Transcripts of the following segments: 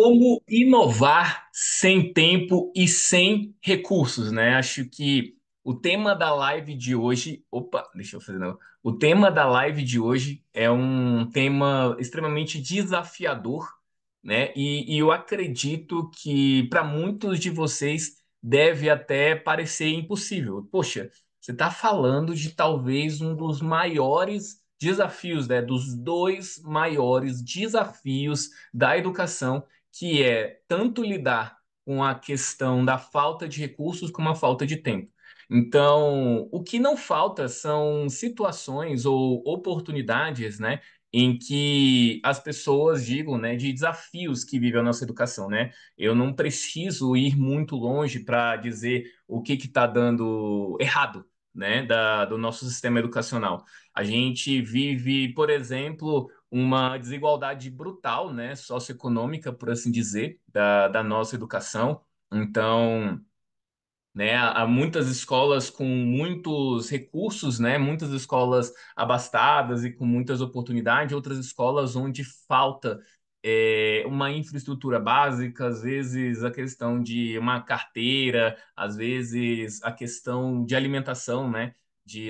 Como inovar sem tempo e sem recursos, né? Acho que o tema da live de hoje, opa, deixa eu fazer não. O tema da live de hoje é um tema extremamente desafiador, né? E eu acredito que para muitos de vocês deve até parecer impossível. Poxa, você está falando de talvez um dos maiores desafios, né? Dos dois maiores desafios da educação, que é tanto lidar com a questão da falta de recursos como a falta de tempo. Então, o que não falta são situações ou oportunidades, né, em que as pessoas digam, né, de desafios que vive a nossa educação, né? Eu não preciso ir muito longe para dizer o que está dando errado, né, do nosso sistema educacional. A gente vive, por exemplo, uma desigualdade brutal, né, socioeconômica, por assim dizer, da nossa educação. Então, né, há muitas escolas com muitos recursos, né, muitas escolas abastadas e com muitas oportunidades, outras escolas onde falta uma infraestrutura básica, às vezes a questão de uma carteira, às vezes a questão de alimentação, né,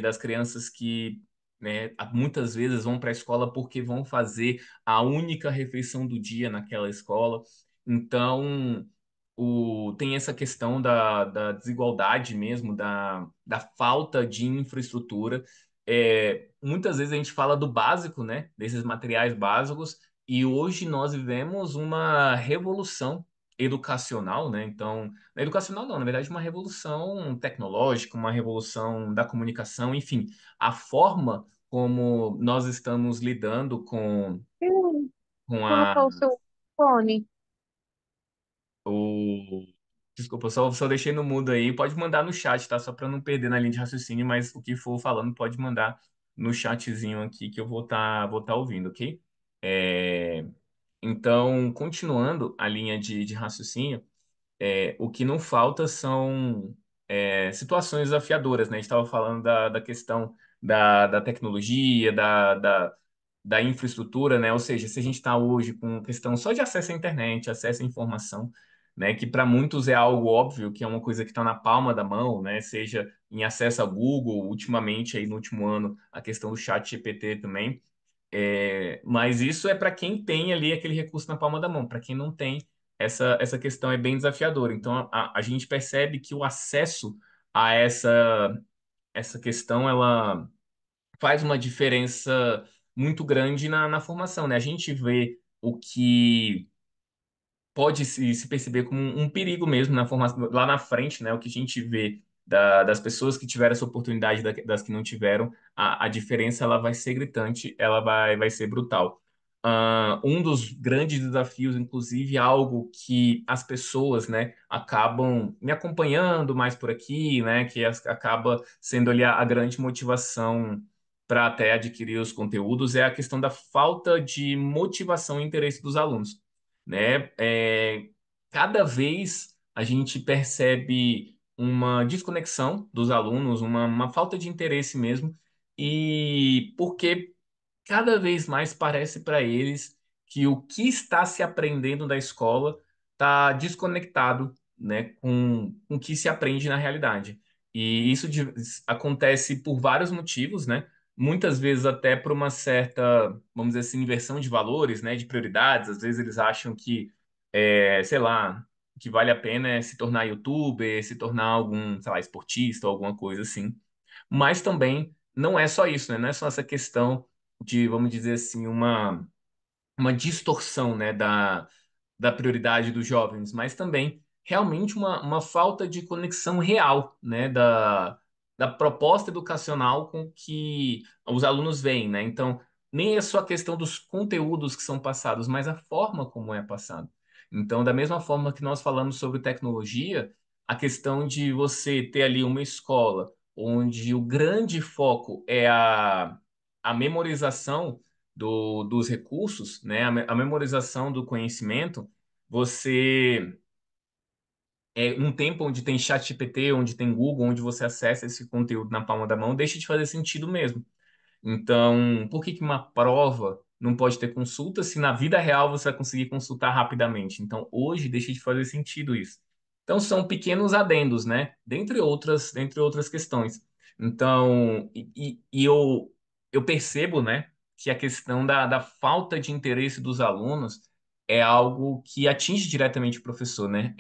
das crianças que, né, muitas vezes vão para a escola porque vão fazer a única refeição do dia naquela escola. Então, tem essa questão da desigualdade mesmo, da falta de infraestrutura. Muitas vezes a gente fala do básico, né? Desses materiais básicos, e hoje nós vivemos uma revolução educacional, né? Então, educacional não, na verdade, uma revolução tecnológica, uma revolução da comunicação, enfim, a forma como nós estamos lidando Hum, com colocou o seu fone. O... Desculpa, só deixei no mudo aí. Pode mandar no chat, tá? Só para não perder na linha de raciocínio, mas o que for falando pode mandar no chatzinho aqui que eu vou tá ouvindo, ok? É, Então, continuando a linha de raciocínio, o que não falta são situações desafiadoras, né? A gente estava falando da questão da tecnologia, da infraestrutura, né? Ou seja, se a gente está hoje com questão só de acesso à internet, acesso à informação, né? Que para muitos é algo óbvio, que é uma coisa que está na palma da mão, né? Seja em acesso a Google, ultimamente aí no último ano, a questão do chat GPT também. Mas isso é para quem tem ali aquele recurso na palma da mão. Para quem não tem, essa questão é bem desafiadora. Então, a gente percebe que o acesso a essa questão, ela faz uma diferença muito grande na formação, né? A gente vê o que pode se perceber como um perigo mesmo na formação, lá na frente, né? O que a gente vê das pessoas que tiveram essa oportunidade das que não tiveram, a diferença ela vai ser gritante, ela vai ser brutal. Um dos grandes desafios, inclusive, é algo que as pessoas, né, acabam me acompanhando mais por aqui, né, que acaba sendo ali a grande motivação para até adquirir os conteúdos, é a questão da falta de motivação e interesse dos alunos, né? Cada vez a gente percebe uma desconexão dos alunos, uma falta de interesse mesmo, e porque cada vez mais parece para eles que o que está se aprendendo da escola está desconectado, né, com o que se aprende na realidade. E isso acontece por vários motivos, né? Muitas vezes até por uma certa, vamos dizer assim, inversão de valores, né, de prioridades. Às vezes eles acham que, sei lá, que vale a pena é se tornar youtuber, se tornar algum, sei lá, esportista ou alguma coisa assim. Mas também não é só isso, né? Não é só essa questão de, vamos dizer assim, uma distorção, né, da prioridade dos jovens, mas também realmente uma falta de conexão real, né, da proposta educacional com que os alunos veem, né? Então, nem é só a questão dos conteúdos que são passados, mas a forma como é passado. Então, da mesma forma que nós falamos sobre tecnologia, a questão de você ter ali uma escola onde o grande foco é a memorização dos recursos, né, a memorização do conhecimento, você um tempo onde tem chat GPT, onde tem Google, onde você acessa esse conteúdo na palma da mão, deixa de fazer sentido mesmo. Então, por que que uma prova não pode ter consulta se na vida real você vai conseguir consultar rapidamente. Então, hoje deixa de fazer sentido isso. Então, são pequenos adendos, né? Dentre outras questões. Então, eu percebo, né, que a questão da falta de interesse dos alunos é algo que atinge diretamente o professor, né?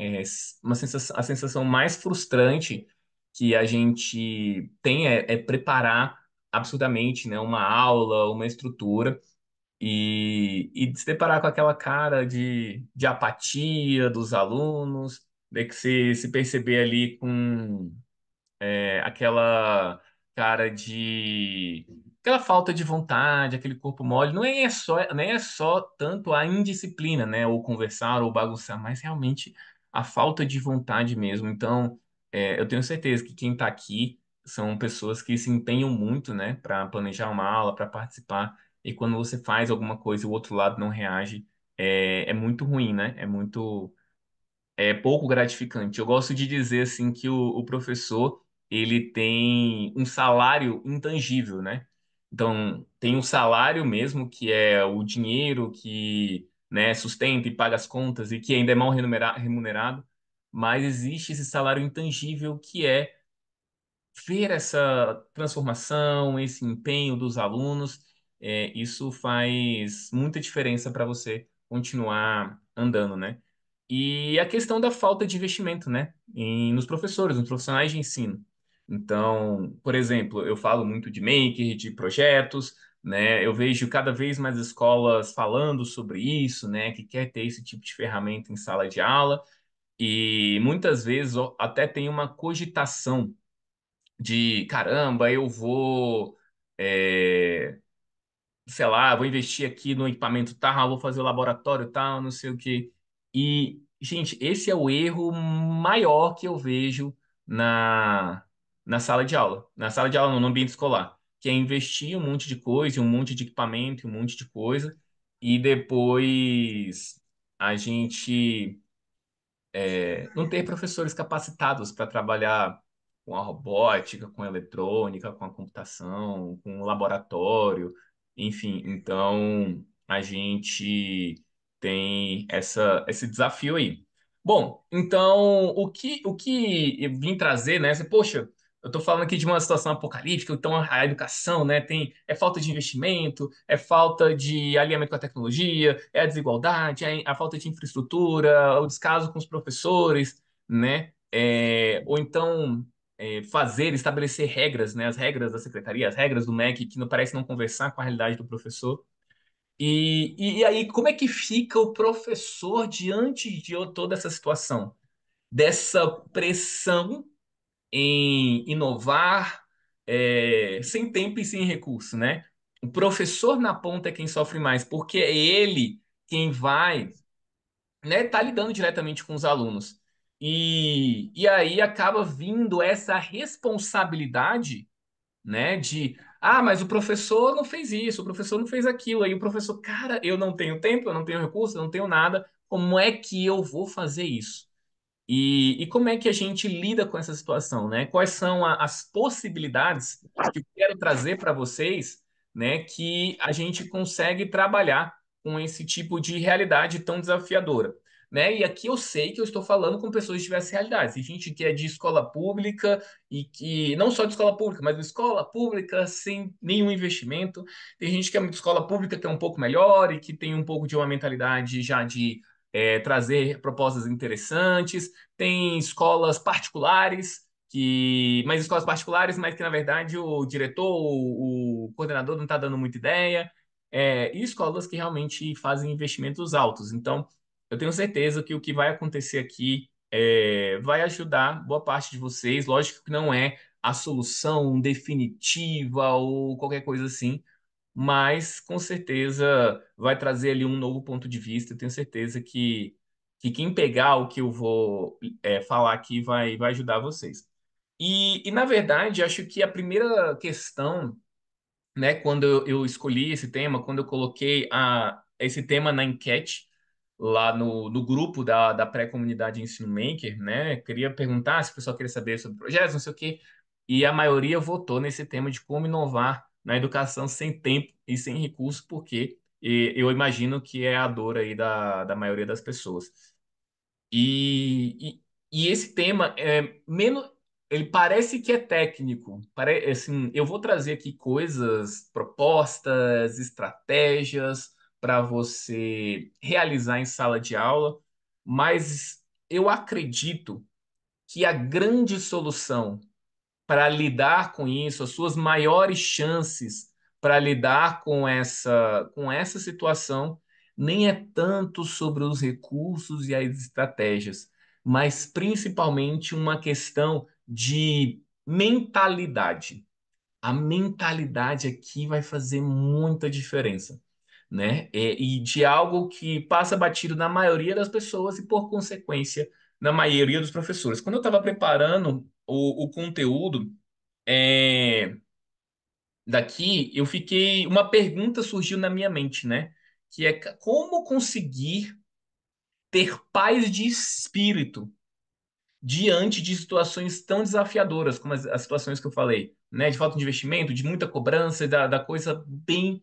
A sensação mais frustrante que a gente tem é preparar absurdamente, né, uma aula, uma estrutura e se deparar com aquela cara de apatia dos alunos, de que se perceber ali com aquela cara de aquela falta de vontade, aquele corpo mole, nem é só tanto a indisciplina, né, ou conversar ou bagunçar, mas realmente a falta de vontade mesmo. Então, eu tenho certeza que quem está aqui são pessoas que se empenham muito, né, para planejar uma aula, para participar, e quando você faz alguma coisa e o outro lado não reage, é muito ruim, né? É pouco gratificante. Eu gosto de dizer assim que o professor ele tem um salário intangível, né? Então tem um salário mesmo que é o dinheiro que, né, sustenta e paga as contas e que ainda é mal remunerado, mas existe esse salário intangível que é ver essa transformação, esse empenho dos alunos, isso faz muita diferença para você continuar andando, né? E a questão da falta de investimento, né? Nos professores, nos profissionais de ensino. Então, por exemplo, eu falo muito de maker, de projetos, né? Eu vejo cada vez mais escolas falando sobre isso, né? Que quer ter esse tipo de ferramenta em sala de aula. E muitas vezes ó, até tem uma cogitação de caramba, eu vou, é, sei lá, vou investir aqui no equipamento tal, vou fazer o laboratório tal, não sei o quê. E, gente, esse é o erro maior que eu vejo na, na sala de aula. Na sala de aula, não, no ambiente escolar. Que é investir um monte de coisa, um monte de equipamento, um monte de coisa, e depois a gente não ter professores capacitados para trabalhar com a robótica, com a eletrônica, com a computação, com o laboratório, enfim. Então, a gente tem esse desafio aí. Bom, então, o que eu vim trazer, né? Poxa, eu estou falando aqui de uma situação apocalíptica, então a educação, né, é falta de investimento, é falta de alinhamento com a tecnologia, é a desigualdade, é a falta de infraestrutura, o descaso com os professores, né? Ou então estabelecer regras, né? As regras da secretaria, as regras do MEC, que não parece não conversar com a realidade do professor. E aí, como é que fica o professor diante de toda essa situação? Dessa pressão em inovar, sem tempo e sem recurso, né? O professor na ponta é quem sofre mais, porque é ele quem vai, né, tá lidando diretamente com os alunos. E aí acaba vindo essa responsabilidade, né, mas o professor não fez isso, o professor não fez aquilo. Aí o professor, cara, eu não tenho tempo, eu não tenho recurso, eu não tenho nada, como é que eu vou fazer isso? E como é que a gente lida com essa situação, né? Quais são as possibilidades que eu quero trazer para vocês, né? Que a gente consegue trabalhar com esse tipo de realidade tão desafiadora, né? E aqui eu sei que eu estou falando com pessoas de diversas realidades. Tem gente que é de escola pública e que não só de escola pública, mas de escola pública sem nenhum investimento. Tem gente que é de escola pública que é um pouco melhor e que tem um pouco de uma mentalidade já de trazer propostas interessantes. Tem escolas particulares mas escolas particulares, mas que na verdade o diretor, o coordenador não está dando muita ideia. E escolas que realmente fazem investimentos altos. Então, eu tenho certeza que o que vai acontecer aqui vai ajudar boa parte de vocês. Lógico que não é a solução definitiva ou qualquer coisa assim, mas com certeza vai trazer ali um novo ponto de vista. Eu tenho certeza que quem pegar o que eu vou falar aqui vai ajudar vocês. Na verdade, acho que a primeira questão, né, quando eu escolhi esse tema, quando eu coloquei esse tema na enquete lá no grupo da pré-comunidade Ensino Maker, né, queria perguntar se o pessoal queria saber sobre projetos, não sei o quê, e a maioria votou nesse tema de como inovar na educação sem tempo e sem recurso, porque E eu imagino que é a dor aí da maioria das pessoas. E esse tema é menos. Ele parece que é técnico. Assim, eu vou trazer aqui coisas, propostas, estratégias para você realizar em sala de aula, mas eu acredito que a grande solução para lidar com isso, as suas maiores chances para lidar com essa situação, nem é tanto sobre os recursos e as estratégias, mas principalmente uma questão de mentalidade. A mentalidade aqui vai fazer muita diferença, né? E de algo que passa batido na maioria das pessoas e, por consequência, na maioria dos professores. Quando eu estava preparando o conteúdo, é, daqui, eu fiquei. Uma pergunta surgiu na minha mente, né? Que é como conseguir ter paz de espírito diante de situações tão desafiadoras como as situações que eu falei, né? De falta de investimento, de muita cobrança, da coisa bem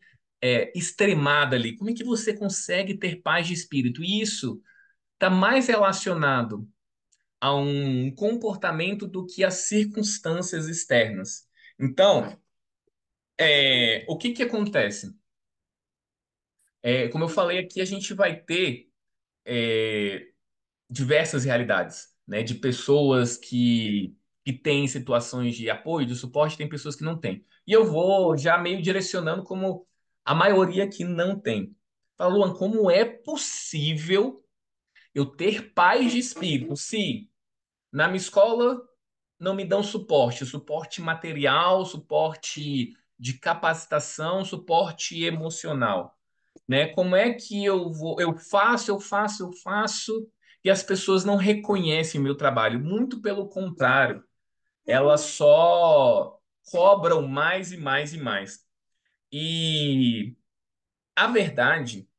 extremada ali. Como é que você consegue ter paz de espírito? E isso está mais relacionado a um comportamento do que as circunstâncias externas. Então, o que que acontece? Como eu falei aqui, a gente vai ter é, diversas realidades, né? De pessoas que têm situações de apoio, de suporte, tem pessoas que não têm. E eu vou já meio direcionando como a maioria que não tem. Fala, Luan, como é possível eu ter paz de espírito se na minha escola não me dão suporte, suporte material, suporte de capacitação, suporte emocional, né? Como é que eu faço e as pessoas não reconhecem meu trabalho? Muito pelo contrário, elas só cobram mais e mais e mais. E a verdade,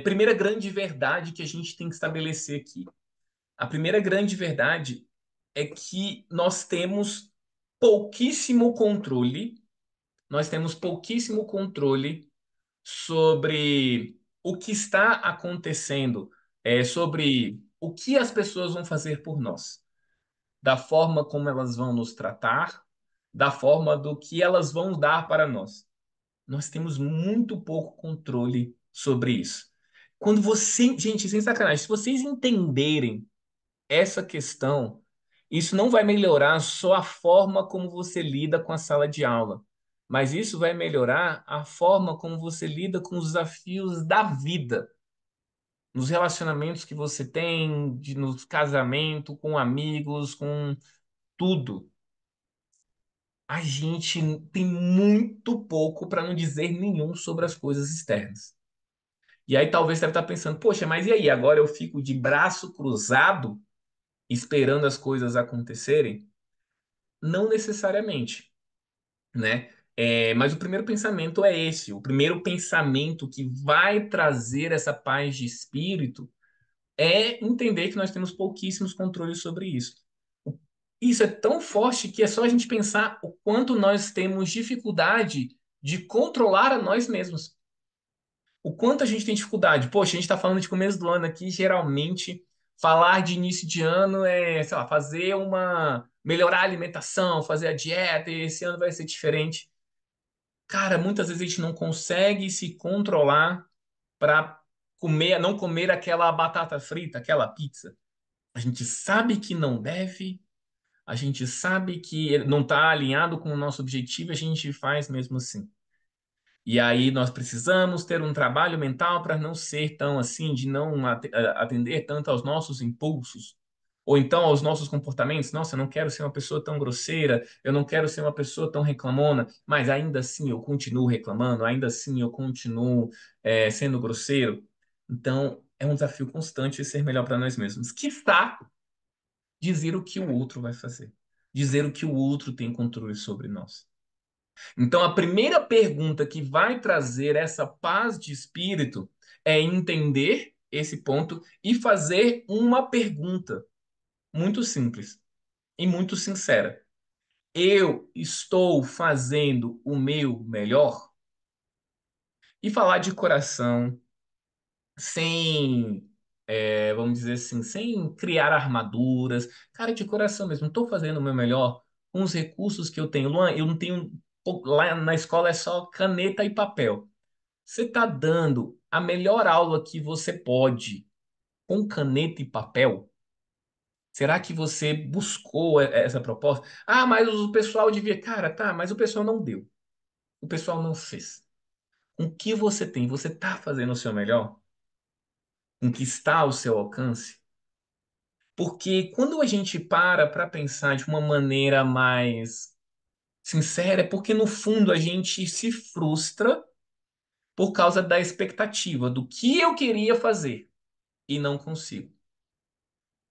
primeira grande verdade que a gente tem que estabelecer aqui. A primeira grande verdade é que nós temos pouquíssimo controle sobre o que está acontecendo, sobre o que as pessoas vão fazer por nós, da forma como elas vão nos tratar, da forma do que elas vão dar para nós. Nós temos muito pouco controle sobre isso. Gente, sem sacanagem, se vocês entenderem essa questão, isso não vai melhorar só a forma como você lida com a sala de aula, mas isso vai melhorar a forma como você lida com os desafios da vida, nos relacionamentos que você tem, no casamento, com amigos, com tudo. A gente tem muito pouco, para não dizer nenhum, sobre as coisas externas. E aí talvez você deve estar pensando, poxa, mas e aí? Agora eu fico de braço cruzado esperando as coisas acontecerem? Não necessariamente, né? Mas o primeiro pensamento é esse. O primeiro pensamento que vai trazer essa paz de espírito é entender que nós temos pouquíssimos controles sobre isso. Isso é tão forte que é só a gente pensar o quanto nós temos dificuldade de controlar a nós mesmos. O quanto a gente tem dificuldade. Poxa, a gente está falando de começo do ano aqui, geralmente falar de início de ano é, sei lá, melhorar a alimentação, fazer a dieta, e esse ano vai ser diferente. Cara, muitas vezes a gente não consegue se controlar para não comer aquela batata frita, aquela pizza. A gente sabe que não deve, a gente sabe que não está alinhado com o nosso objetivo, a gente faz mesmo assim. E aí nós precisamos ter um trabalho mental para não ser tão assim, de não atender tanto aos nossos impulsos, ou então aos nossos comportamentos. Nossa, eu não quero ser uma pessoa tão grosseira, eu não quero ser uma pessoa tão reclamona, mas ainda assim eu continuo reclamando, ainda assim eu continuo sendo grosseiro. Então, é um desafio constante ser melhor para nós mesmos. Quiçá dizer o que o outro vai fazer, dizer o que o outro tem controle sobre nós. Então, a primeira pergunta que vai trazer essa paz de espírito é entender esse ponto e fazer uma pergunta muito simples e muito sincera. Eu estou fazendo o meu melhor? e falar de coração, sem, vamos dizer assim, sem criar armaduras, cara, de coração mesmo. Estou fazendo o meu melhor com os recursos que eu tenho. Luan, eu não tenho. Lá na escola é só caneta e papel. Você está dando a melhor aula que você pode com caneta e papel? Será que você buscou essa proposta? Ah, mas o pessoal devia. Cara, tá, mas o pessoal não deu. O pessoal não fez. Com o que você tem? Você está fazendo o seu melhor? Com o que está ao seu alcance? Porque quando a gente para pensar de uma maneira mais sincera, é porque no fundo a gente se frustra por causa da expectativa do que eu queria fazer e não consigo,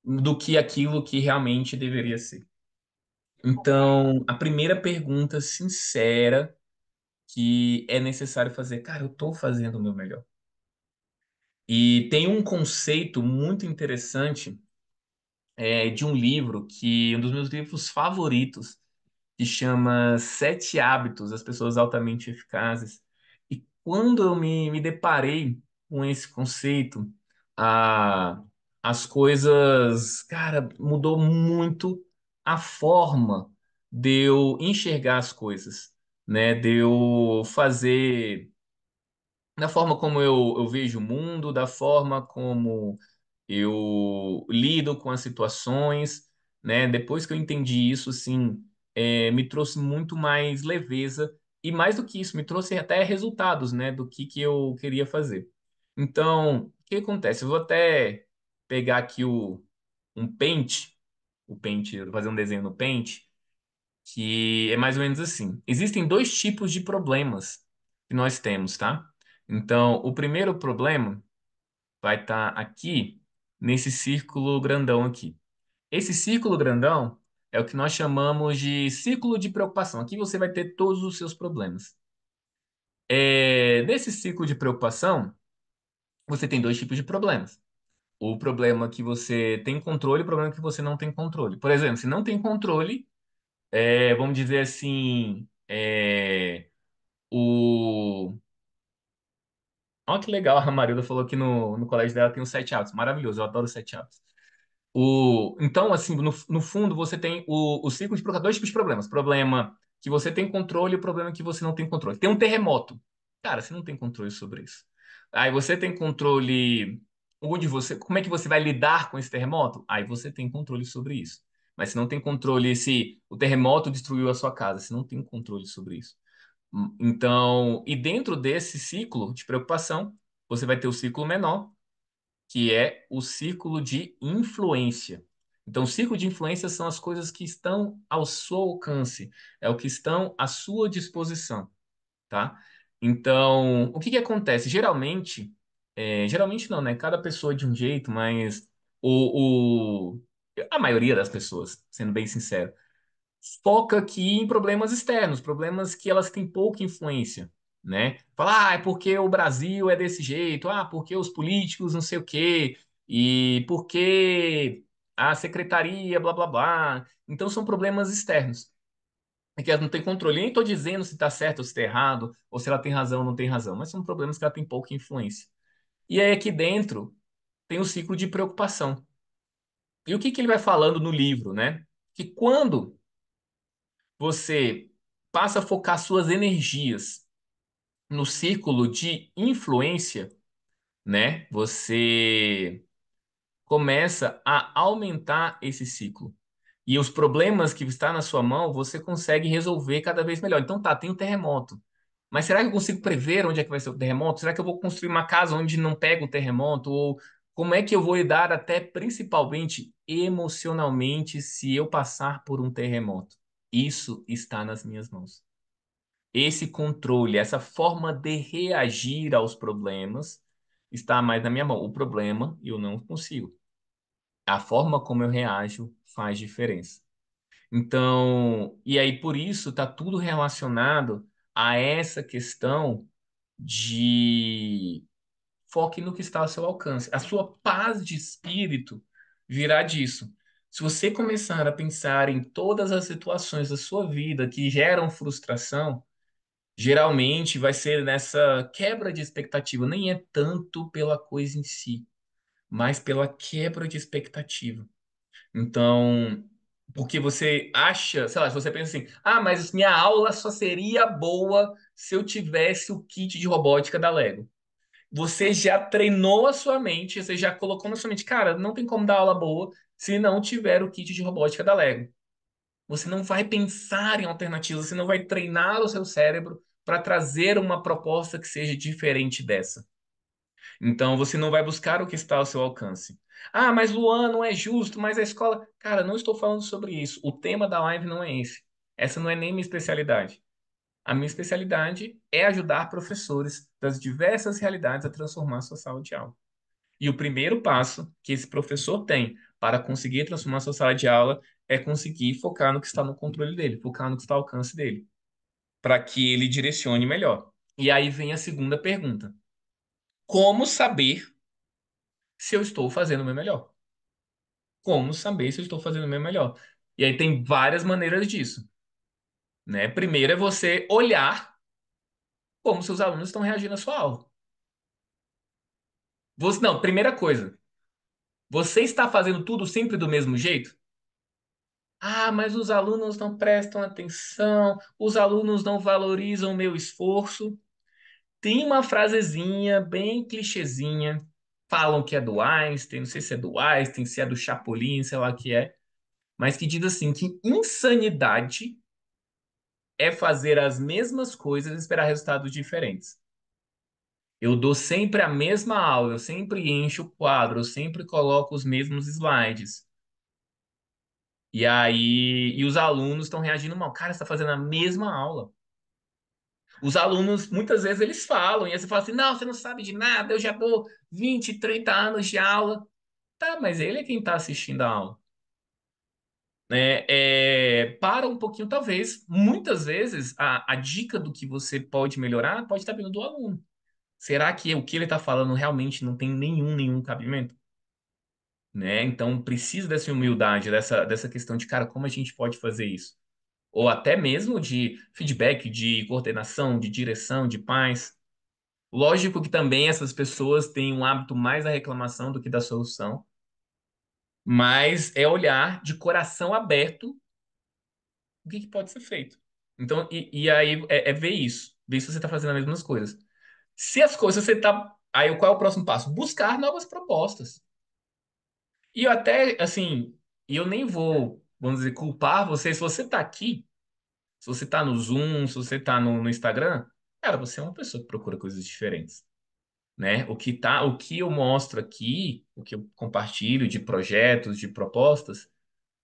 do que aquilo que realmente deveria ser. Então, a primeira pergunta sincera que é necessário fazer, cara, eu estou fazendo o meu melhor. E tem um conceito muito interessante de um livro um dos meus livros favoritos, que chama Sete Hábitos das Pessoas Altamente Eficazes. E quando eu me deparei com esse conceito, a, as coisas, cara, mudou muito a forma de eu enxergar as coisas, né? De eu fazer da forma como eu vejo o mundo, da forma como eu lido com as situações, né? Depois que eu entendi isso, assim, me trouxe muito mais leveza e mais do que isso, me trouxe até resultados, né? Do que eu queria fazer. Então, o que acontece? Eu vou até pegar aqui um pente, fazer um desenho no pente, que é mais ou menos assim. Existem dois tipos de problemas que nós temos, tá? Então, o primeiro problema vai estar aqui nesse círculo grandão aqui. Esse círculo grandão é o que nós chamamos de círculo de preocupação. Aqui você vai ter todos os seus problemas. Nesse ciclo de preocupação, você tem dois tipos de problemas. O problema que você tem controle e o problema que você não tem controle. Por exemplo, se não tem controle, vamos dizer assim, o... Olha que legal, a Marilda falou que no colégio dela tem os sete hábitos. Maravilhoso, eu adoro os sete hábitos. Então, assim, no fundo, você tem o ciclo de dois tipos de problemas. Problema que você tem controle e o problema que você não tem controle. Tem um terremoto. Cara, você não tem controle sobre isso. Aí você tem controle como é que você vai lidar com esse terremoto? Aí você tem controle sobre isso. Mas você não tem controle se o terremoto destruiu a sua casa. Você não tem controle sobre isso. Então, e dentro desse ciclo de preocupação, você vai ter o ciclo menor, que é o círculo de influência. Então, o círculo de influência são as coisas que estão ao seu alcance, é o que estão à sua disposição, tá? Então, o que que acontece? Geralmente não, né? Cada pessoa é de um jeito, mas a maioria das pessoas, sendo bem sincero, foca aqui em problemas externos, problemas que elas têm pouca influência, né? Fala, é porque o Brasil é desse jeito, porque os políticos não sei o quê, e porque a secretaria, blá, blá, blá. Então são problemas externos, que ela não tem controle. Nem estou dizendo se está certo ou se está errado, ou se ela tem razão ou não tem razão, mas são problemas que ela tem pouca influência. E aí aqui dentro tem o ciclo de preocupação. E o que que ele vai falando no livro, né? Que quando você passa a focar suas energias no círculo de influência, né? Você começa a aumentar esse ciclo. E os problemas que está na sua mão, você consegue resolver cada vez melhor. Então tá, tem um terremoto. Mas será que eu consigo prever onde é que vai ser o terremoto? Será que eu vou construir uma casa onde não pega o terremoto? Ou como é que eu vou lidar até principalmente emocionalmente se eu passar por um terremoto? Isso está nas minhas mãos. Esse controle, essa forma de reagir aos problemas está mais na minha mão. O problema eu não consigo. A forma como eu reajo faz diferença. Então, e aí por isso está tudo relacionado a essa questão de foque no que está ao seu alcance. A sua paz de espírito virá disso. Se você começar a pensar em todas as situações da sua vida que geram frustração, Geralmente vai ser nessa quebra de expectativa, nem é tanto pela coisa em si, mas pela quebra de expectativa. Então, porque você acha, sei lá, se você pensa assim, ah, mas minha aula só seria boa se eu tivesse o kit de robótica da Lego. Você já treinou a sua mente, você já colocou na sua mente, cara, não tem como dar aula boa se não tiver o kit de robótica da Lego. Você não vai pensar em alternativas, você não vai treinar o seu cérebro para trazer uma proposta que seja diferente dessa. Então você não vai buscar o que está ao seu alcance. Ah, mas Luan, não é justo, mas a escola. Cara, não estou falando sobre isso. O tema da live não é esse. Essa não é nem minha especialidade. A minha especialidade é ajudar professores das diversas realidades a transformar sua sala de aula. E o primeiro passo que esse professor tem para conseguir transformar sua sala de aula é conseguir focar no que está no controle dele, focar no que está ao alcance dele, para que ele direcione melhor. E aí vem a segunda pergunta: como saber se eu estou fazendo o meu melhor? Como saber se eu estou fazendo o meu melhor? E aí tem várias maneiras disso, né? Primeiro é você olhar como seus alunos estão reagindo à sua aula. Não, primeira coisa, você está fazendo tudo sempre do mesmo jeito? Ah, mas os alunos não prestam atenção, os alunos não valorizam o meu esforço. Tem uma frasezinha bem clichêzinha, falam que é do Einstein, não sei se é do Einstein, se é do Chapolin, sei lá o que é, mas que diz assim que insanidade é fazer as mesmas coisas e esperar resultados diferentes. Eu dou sempre a mesma aula, eu sempre encho o quadro, eu sempre coloco os mesmos slides. E os alunos estão reagindo mal. Cara, você está fazendo a mesma aula. Os alunos, muitas vezes, eles falam, e aí você fala assim: não, você não sabe de nada, eu já dou 20, 30 anos de aula. Tá, mas ele é quem está assistindo a aula. Né? Para um pouquinho, talvez. Muitas vezes, a dica do que você pode melhorar pode estar vindo do aluno. Será que o que ele está falando realmente não tem nenhum cabimento? Né? Então, precisa dessa humildade, dessa questão de, cara, como a gente pode fazer isso? Ou até mesmo de feedback, de coordenação, de direção, de paz. Lógico que também essas pessoas têm um hábito mais da reclamação do que da solução, mas é olhar de coração aberto o que pode ser feito. Então, e aí é ver isso, ver se você está fazendo as mesmas coisas. Se as coisas você está. Aí qual é o próximo passo? Buscar novas propostas. E eu até, assim, eu nem vou, vamos dizer, culpar você se você está aqui, se você está no Zoom, se você está no Instagram, cara, você é uma pessoa que procura coisas diferentes. Né? O que eu mostro aqui, o que eu compartilho de projetos, de propostas,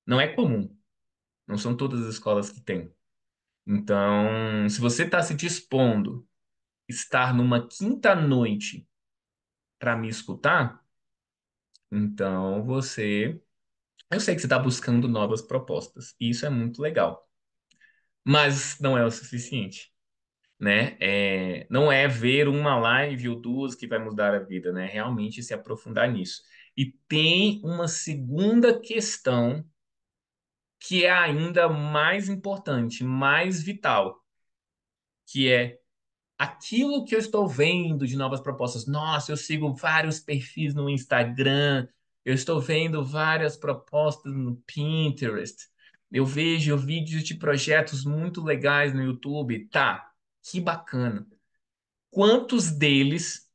não é comum. Não são todas as escolas que têm. Então, se você está se dispondo a estar numa quinta noite para me escutar, então eu sei que você está buscando novas propostas. E isso é muito legal. Mas não é o suficiente. Né? Não é ver uma live ou duas que vai mudar a vida, né? Realmente se aprofundar nisso. E tem uma segunda questão que é ainda mais importante, mais vital, que é aquilo que eu estou vendo de novas propostas. Nossa, eu sigo vários perfis no Instagram, eu estou vendo várias propostas no Pinterest. Eu vejo vídeos de projetos muito legais no YouTube. Tá, que bacana. Quantos deles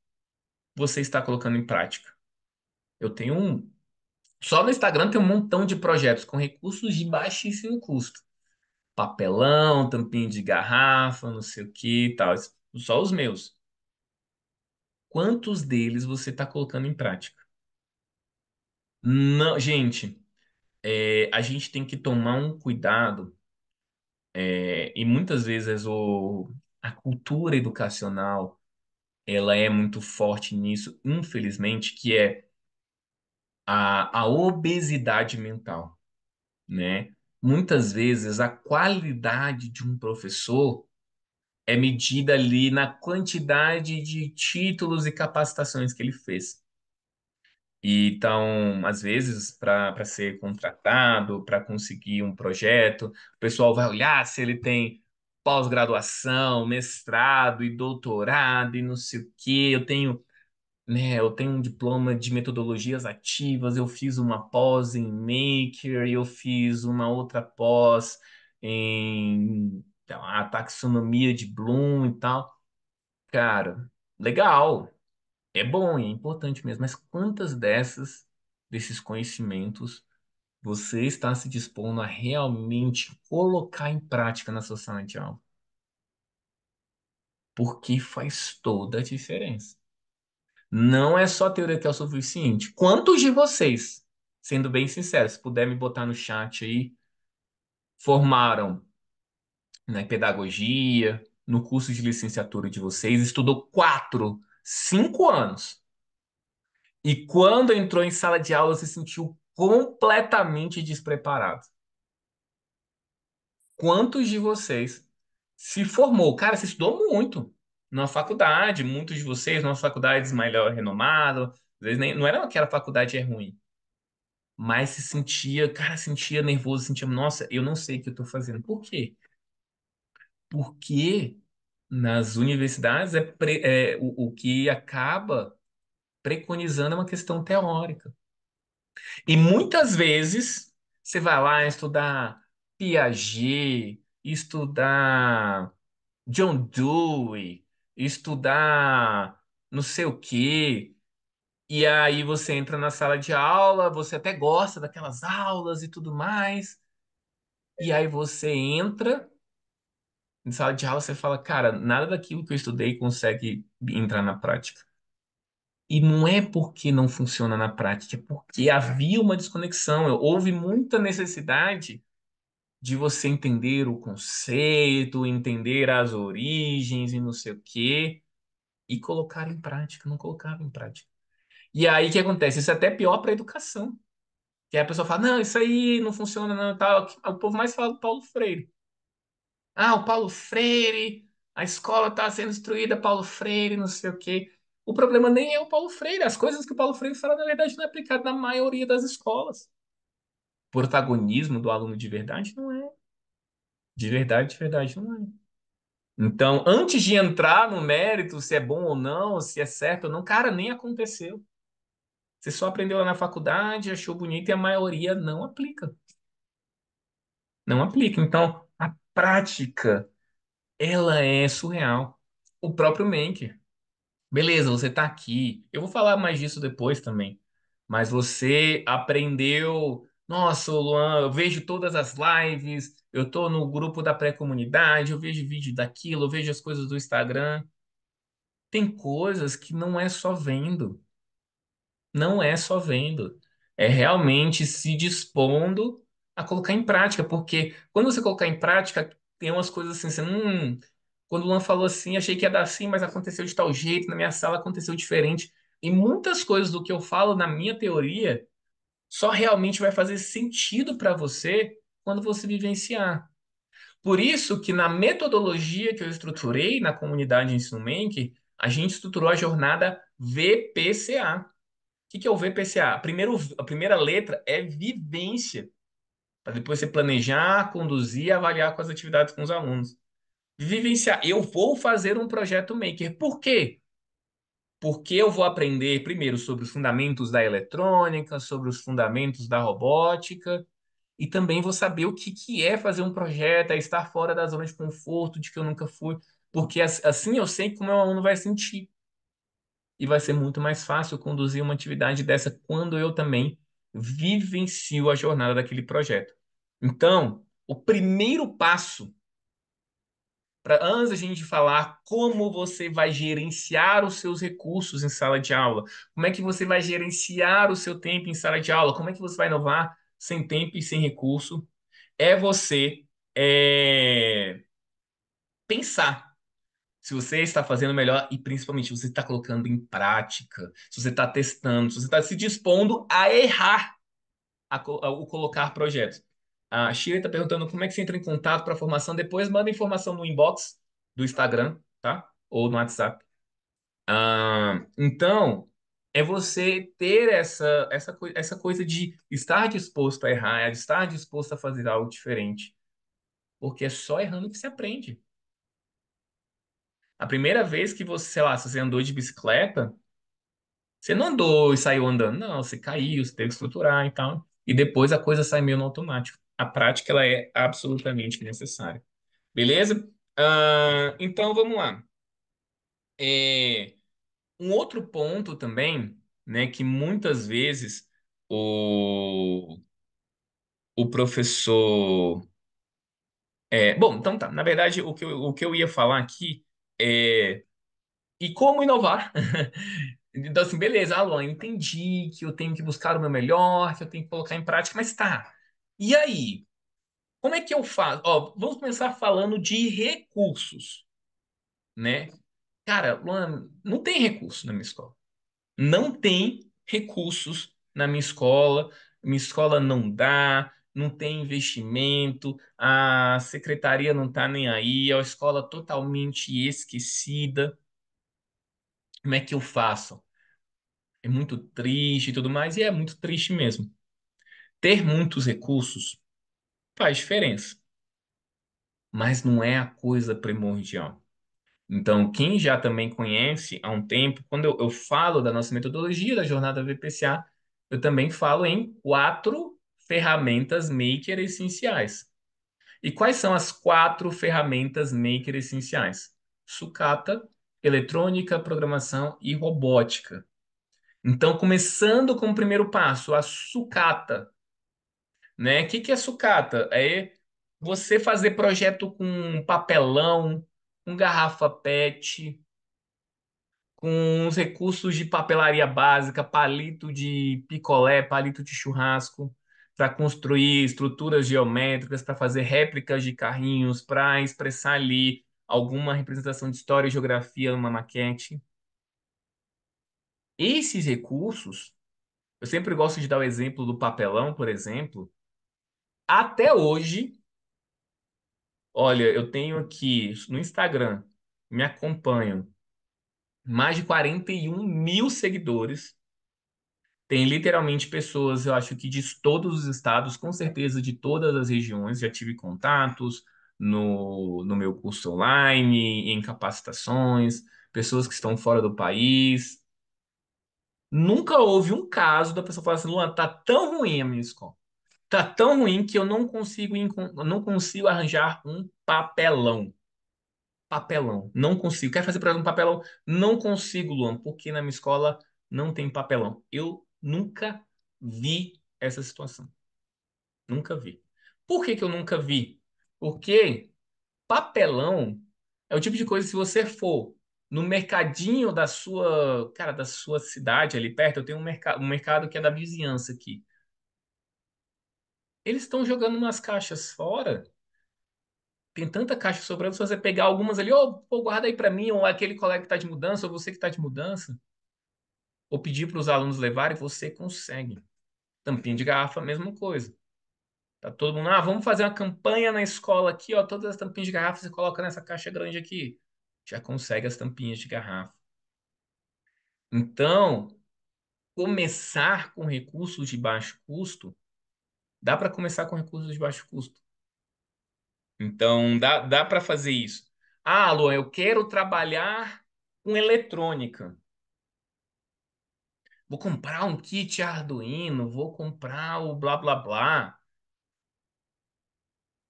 você está colocando em prática? Eu tenho um. Só no Instagram tem um montão de projetos com recursos de baixíssimo custo. Papelão, tampinha de garrafa, não sei o que e tal. Só os meus. Quantos deles você está colocando em prática? Não, gente, a gente tem que tomar um cuidado, e muitas vezes a cultura educacional ela é muito forte nisso, infelizmente, que é a obesidade mental, né? Muitas vezes a qualidade de um professor é medida ali na quantidade de títulos e capacitações que ele fez. E então, às vezes, para ser contratado, para conseguir um projeto, o pessoal vai olhar se ele tem. pós-graduação, mestrado e doutorado e não sei o quê. Eu tenho um diploma de metodologias ativas, eu fiz uma pós em Maker, eu fiz uma outra pós em a taxonomia de Bloom e tal. Cara, legal, é bom e é importante mesmo, mas quantas desses conhecimentos você está se dispondo a realmente colocar em prática na sua sala de aula? Porque faz toda a diferença. Não é só a teoria que é o suficiente. Quantos de vocês, sendo bem sinceros, se puder me botar no chat aí, formaram na pedagogia, no curso de licenciatura de vocês, estudou 5 anos, e quando entrou em sala de aula se sentiu completamente despreparado? Quantos de vocês se formou? Cara, você estudou muito na faculdade, muitos de vocês, nas faculdades melhor renomadas, às vezes nem, não era que a faculdade é ruim, mas se sentia, cara, sentia nervoso, sentia, nossa, eu não sei o que eu estou fazendo. Por quê? Porque nas universidades o que acaba preconizando é uma questão teórica. E muitas vezes você vai lá estudar Piaget, estudar John Dewey, estudar não sei o quê. E aí você entra na sala de aula, você até gosta daquelas aulas e tudo mais. E aí você entra em sala de aula, você fala, cara, nada daquilo que eu estudei consegue entrar na prática. E não é porque não funciona na prática, é porque havia uma desconexão. Houve muita necessidade de você entender o conceito, entender as origens e não sei o quê, e colocar em prática. Não colocava em prática. E aí o que acontece? Isso é até pior para a educação. Que aí a pessoa fala, não, isso aí não funciona, não, tal. O povo mais fala do Paulo Freire. Ah, o Paulo Freire, a escola está sendo destruída, Paulo Freire, não sei o quê. O problema nem é o Paulo Freire. As coisas que o Paulo Freire fala, na verdade, não é aplicado na maioria das escolas. O protagonismo do aluno de verdade não é. De verdade não é. Então, antes de entrar no mérito, se é bom ou não, se é certo ou não, cara, nem aconteceu. Você só aprendeu lá na faculdade, achou bonito e a maioria não aplica. Não aplica. Então, a prática, ela é surreal. O próprio Menck. Beleza, você tá aqui. Eu vou falar mais disso depois também. Mas você aprendeu. Nossa, Luan, eu vejo todas as lives, eu tô no grupo da pré-comunidade, eu vejo vídeo daquilo, eu vejo as coisas do Instagram. Tem coisas que não é só vendo. Não é só vendo. É realmente se dispondo a colocar em prática. Porque quando você colocar em prática, tem umas coisas assim, quando o Luan falou assim, achei que ia dar assim, mas aconteceu de tal jeito, na minha sala aconteceu diferente. E muitas coisas do que eu falo na minha teoria só realmente vai fazer sentido para você quando você vivenciar. Por isso que na metodologia que eu estruturei na comunidade Ensino Menk, a gente estruturou a jornada VPCA. O que é o VPCA? A primeira letra é vivência, para depois você planejar, conduzir e avaliar com as atividades com os alunos. Vivenciar. Eu vou fazer um projeto maker. Por quê? Porque eu vou aprender primeiro sobre os fundamentos da eletrônica, sobre os fundamentos da robótica, e também vou saber o que é fazer um projeto, é estar fora da zona de conforto, de que eu nunca fui, porque assim eu sei como o meu aluno vai sentir. E vai ser muito mais fácil conduzir uma atividade dessa quando eu também vivencio a jornada daquele projeto. Então, o primeiro passo para antes a gente falar como você vai gerenciar os seus recursos em sala de aula, como é que você vai gerenciar o seu tempo em sala de aula, como é que você vai inovar sem tempo e sem recurso, é você pensar se você está fazendo melhor e principalmente se você está colocando em prática, se você está testando, se você está se dispondo a errar ao colocar projetos. A Shira está perguntando como é que você entra em contato para formação. Depois manda informação no inbox do Instagram, tá? Ou no WhatsApp. Então, é você ter essa coisa de estar disposto a errar, é de estar disposto a fazer algo diferente. Porque é só errando que se aprende. A primeira vez que você, sei lá, se você andou de bicicleta, você não andou e saiu andando. Não, você caiu, você teve que estruturar e tal. E depois a coisa sai meio no automático. A prática, ela é absolutamente necessária. Beleza? Então, vamos lá. É, um outro ponto também, né, que muitas vezes o, o professor. Bom, então tá. Na verdade, o que eu ia falar aqui é. E como inovar? Então, assim, beleza, Alan, eu entendi que eu tenho que buscar o meu melhor, que eu tenho que colocar em prática, mas tá. E aí? Como é que eu faço? Ó, vamos começar falando de recursos, né? Cara, Luan, não tem recurso na minha escola. Não tem recursos na minha escola. Minha escola não dá, não tem investimento, a secretaria não tá nem aí, é uma escola totalmente esquecida. Como é que eu faço? É muito triste e tudo mais, e é muito triste mesmo. Ter muitos recursos faz diferença, mas não é a coisa primordial. Então, quem já também conhece há um tempo, quando eu falo da nossa metodologia da jornada VPCA, eu também falo em 4 ferramentas maker essenciais. E quais são as 4 ferramentas maker essenciais? Sucata, eletrônica, programação e robótica. Então, começando com o primeiro passo, a sucata, né? O que que é sucata? É você fazer projeto com papelão, com garrafa PET, com os recursos de papelaria básica, palito de picolé, palito de churrasco, para construir estruturas geométricas, para fazer réplicas de carrinhos, para expressar ali alguma representação de história e geografia numa maquete. Esses recursos, eu sempre gosto de dar o exemplo do papelão, por exemplo. Até hoje, olha, eu tenho aqui no Instagram, me acompanham mais de 41 mil seguidores. Tem literalmente pessoas, eu acho que de todos os estados, com certeza de todas as regiões. Já tive contatos no meu curso online, em capacitações, pessoas que estão fora do país. Nunca houve um caso da pessoa falar assim: Luan, tá tão ruim a minha escola. Tá tão ruim que eu não consigo arranjar um papelão. Papelão. Não consigo. Quer fazer, por exemplo, um papelão? Não consigo, Luan, porque na minha escola não tem papelão. Eu nunca vi essa situação. Nunca vi. Por que que eu nunca vi? Porque papelão é o tipo de coisa, se você for no mercadinho da sua, cara, da sua cidade ali perto, eu tenho um mercado que é da vizinhança aqui. Eles estão jogando umas caixas fora. Tem tanta caixa sobrando, se você pegar algumas ali, ô, pô, guarda aí pra mim, ou aquele colega que tá de mudança, ou você que tá de mudança, ou pedir para os alunos levarem, você consegue. Tampinha de garrafa, mesma coisa. Tá todo mundo, vamos fazer uma campanha na escola aqui, ó, todas as tampinhas de garrafa você coloca nessa caixa grande aqui. Já consegue as tampinhas de garrafa. Então, começar com recursos de baixo custo, dá para começar com recursos de baixo custo. Então, dá para fazer isso. Ah, Luan, eu quero trabalhar com eletrônica. Vou comprar um kit Arduino, vou comprar o blá blá blá.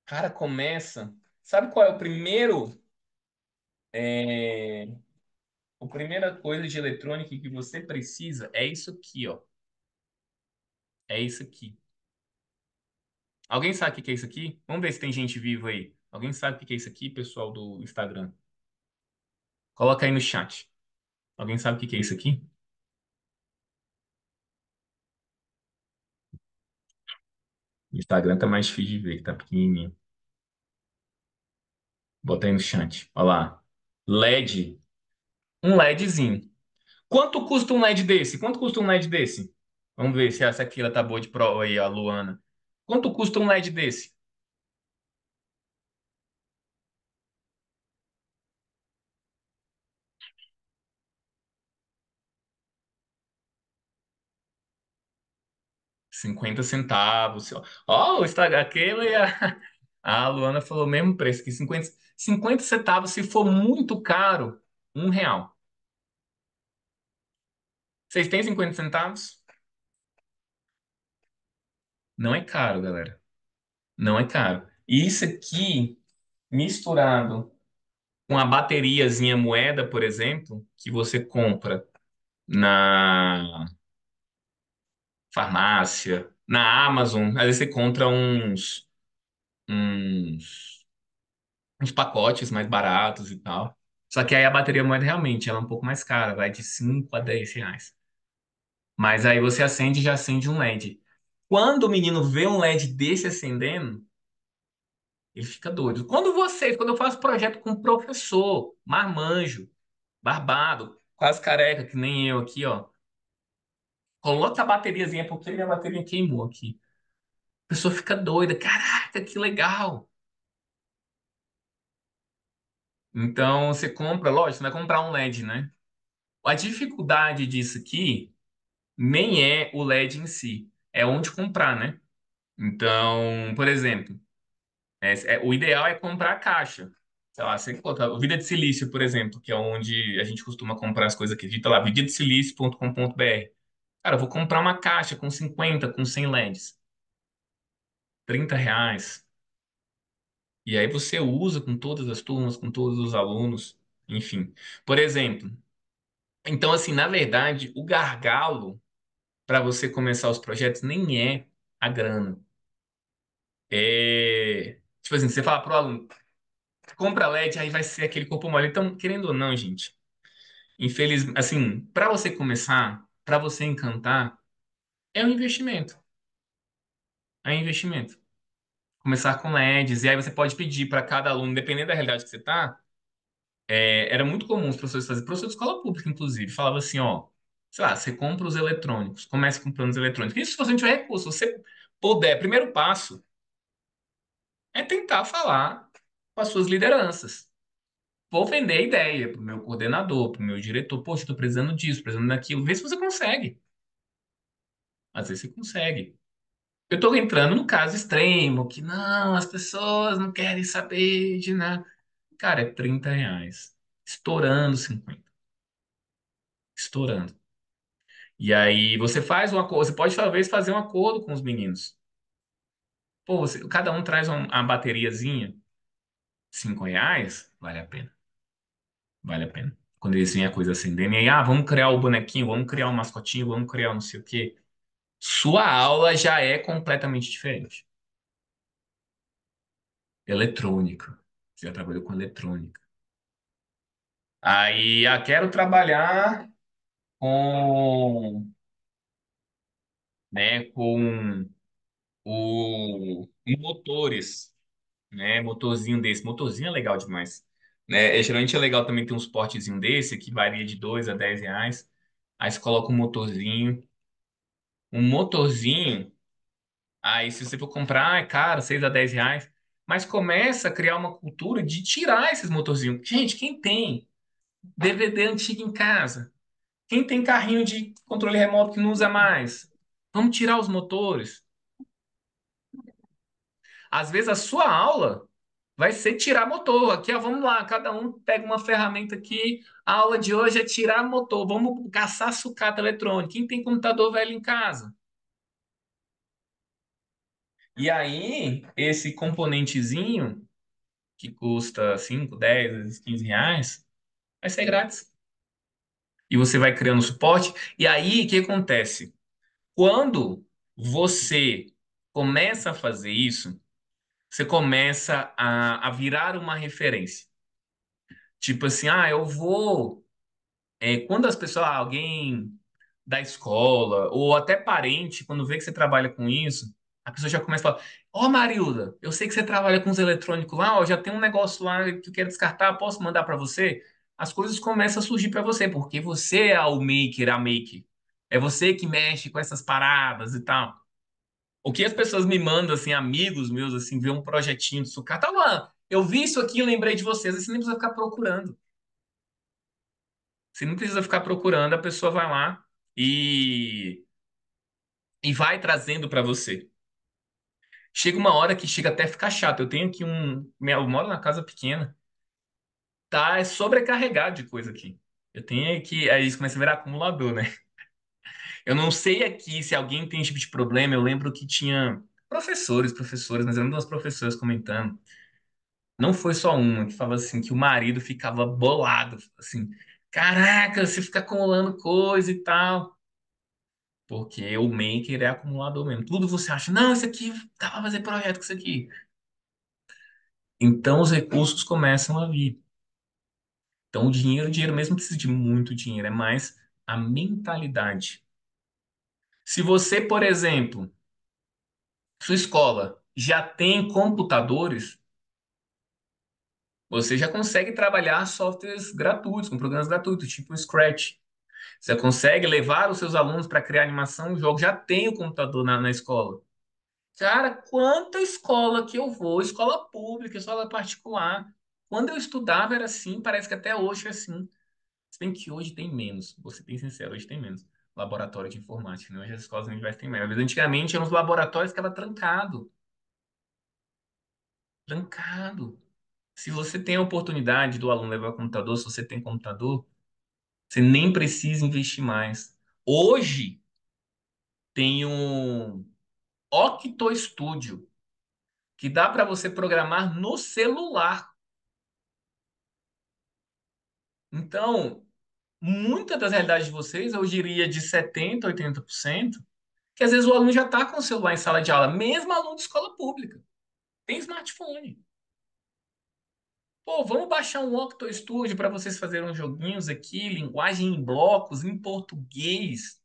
Cara, começa. Sabe qual é o primeiro? É... A primeira coisa de eletrônica que você precisa é isso aqui, ó. É isso aqui. Alguém sabe o que que é isso aqui? Vamos ver se tem gente viva aí. Alguém sabe o que que é isso aqui, pessoal do Instagram? Coloca aí no chat. Alguém sabe o que que é isso aqui? O Instagram tá mais difícil de ver, que tá pequenininho. Bota aí no chat. Olha lá. LED. Um LEDzinho. Quanto custa um LED desse? Quanto custa um LED desse? Vamos ver se essa aqui ela tá boa de prova aí, a Luana. Quanto custa um LED desse? 50 centavos. Ó, o Instagram, aquele, A Luana falou o mesmo preço, que 50 centavos, se for muito caro, R$ 1. Vocês têm 50 centavos? Não é caro, galera. Não é caro. E isso aqui, misturado com a bateriazinha moeda, por exemplo, que você compra na farmácia, na Amazon, às vezes você compra uns, uns pacotes mais baratos e tal. Só que aí a bateria moeda realmente ela é um pouco mais cara, vai de R$ 5 a R$ 10. Mas aí você acende e já acende um LED. Quando o menino vê um LED desse acendendo, ele fica doido. Quando eu faço projeto com professor, marmanjo, barbado, quase careca, que nem eu aqui, ó, coloca a bateriazinha, porque minha bateria queimou aqui. A pessoa fica doida. Caraca, que legal! Então você compra, lógico, você vai comprar um LED, né? A dificuldade disso aqui nem é o LED em si, é onde comprar, né? Então, por exemplo, o ideal é comprar a caixa. Sei lá, você coloca o Vida de Silício, por exemplo, que é onde a gente costuma comprar as coisas aqui. Digita lá, vidadesilício.com.br. Cara, eu vou comprar uma caixa com 50, com 100 LEDs. R$ 30. E aí você usa com todas as turmas, com todos os alunos, enfim. Por exemplo, então assim, na verdade, o gargalo para você começar os projetos nem é a grana. Tipo assim, você fala pro aluno, compra LED, aí vai ser aquele corpo mole. Então, querendo ou não, gente, assim, para você começar, para você encantar, é um investimento. É um investimento. Começar com LEDs, e aí você pode pedir para cada aluno, dependendo da realidade que você tá. Era muito comum os professores fazerem, professor de escola pública, inclusive, falava assim, ó, sei lá, você compra os eletrônicos, comece comprando os eletrônicos. Isso se você não tiver recurso, se você puder, primeiro passo é tentar falar com as suas lideranças. Vou vender a ideia pro meu coordenador, pro meu diretor, poxa, estou precisando disso, precisando daquilo, vê se você consegue. Às vezes você consegue. Eu estou entrando no caso extremo, que não, as pessoas não querem saber de nada. Cara, é R$ 30. Estourando 50. Estourando. E aí você faz um acordo, você pode talvez fazer um acordo com os meninos. Pô, cada um traz uma bateriazinha, R$ 5, vale a pena, vale a pena. Quando eles veem a coisa acendendo, e aí, vamos criar o bonequinho, vamos criar um mascotinho, vamos criar não sei o quê. Sua aula já é completamente diferente. Eletrônica. Você já trabalhou com eletrônica. Aí, quero trabalhar com, com motores. Né? Motorzinho desse. Motorzinho é legal demais. Né? Geralmente é legal também ter um suportezinho desse, que varia de R$ 2 a R$ 10. Aí você coloca um motorzinho. Um motorzinho, aí se você for comprar, é caro, R$ 6 a R$ 10. Mas começa a criar uma cultura de tirar esses motorzinhos. Gente, quem tem DVD antigo em casa? Quem tem carrinho de controle remoto que não usa mais? Vamos tirar os motores. Às vezes a sua aula vai ser tirar motor. Aqui, ó, vamos lá, cada um pega uma ferramenta aqui. A aula de hoje é tirar motor. Vamos caçar sucata eletrônica. Quem tem computador velho em casa? E aí, esse componentezinho, que custa 5, 10, R$ 15, vai ser grátis. E você vai criando suporte. E aí, o que acontece? Quando você começa a fazer isso, você começa a virar uma referência. Tipo assim, eu vou. Quando as pessoas, alguém da escola, ou até parente, quando vê que você trabalha com isso, a pessoa já começa a falar: Ó, Marilda, eu sei que você trabalha com os eletrônicos lá, ó, já tem um negócio lá que eu quero descartar, posso mandar para você? As coisas começam a surgir para você, porque você é o maker, a maker. É você que mexe com essas paradas e tal. O que as pessoas me mandam, assim, amigos meus, assim, ver um projetinho de sucata, lá, eu vi isso aqui e lembrei de vocês, você nem precisa ficar procurando. Você não precisa ficar procurando, a pessoa vai lá e, e vai trazendo para você. Chega uma hora que chega até a ficar chato. Eu tenho aqui eu moro na casa pequena, tá sobrecarregado de coisa aqui. Eu tenho aqui, aí isso começa a virar acumulador, né? Eu não sei aqui se alguém tem esse tipo de problema. Eu lembro que tinha professores, mas eu lembro de umas professoras comentando. Não foi só uma que falou assim que o marido ficava bolado, assim, caraca, você fica acumulando coisa e tal. Porque o maker é acumulador mesmo. Tudo você acha, não, isso aqui dá pra fazer projeto com isso aqui. Então os recursos começam a vir. Então o dinheiro mesmo precisa de muito dinheiro, é mais a mentalidade. Se você, por exemplo, sua escola já tem computadores, você já consegue trabalhar softwares gratuitos, com programas gratuitos, tipo o Scratch. Você consegue levar os seus alunos para criar animação e jogo, já tem o computador na escola. Cara, quanta escola que eu vou, escola pública, escola particular. Quando eu estudava era assim, parece que até hoje é assim. Se bem que hoje tem menos, vou ser bem sincero, hoje tem menos. Laboratório de informática, né? Hoje as escolas universitárias têm menos. Mas antigamente eram os laboratórios que ficava trancado. Trancado. Se você tem a oportunidade do aluno levar o computador, se você tem computador, você nem precisa investir mais. Hoje tem um Octo Studio, que dá para você programar no celular. Então, muitas das realidades de vocês, eu diria de 70%, 80%, que às vezes o aluno já está com o celular em sala de aula, mesmo aluno de escola pública. Tem smartphone. Pô, vamos baixar um Octo Studio para vocês fazerem uns joguinhos aqui, linguagem em blocos, em português,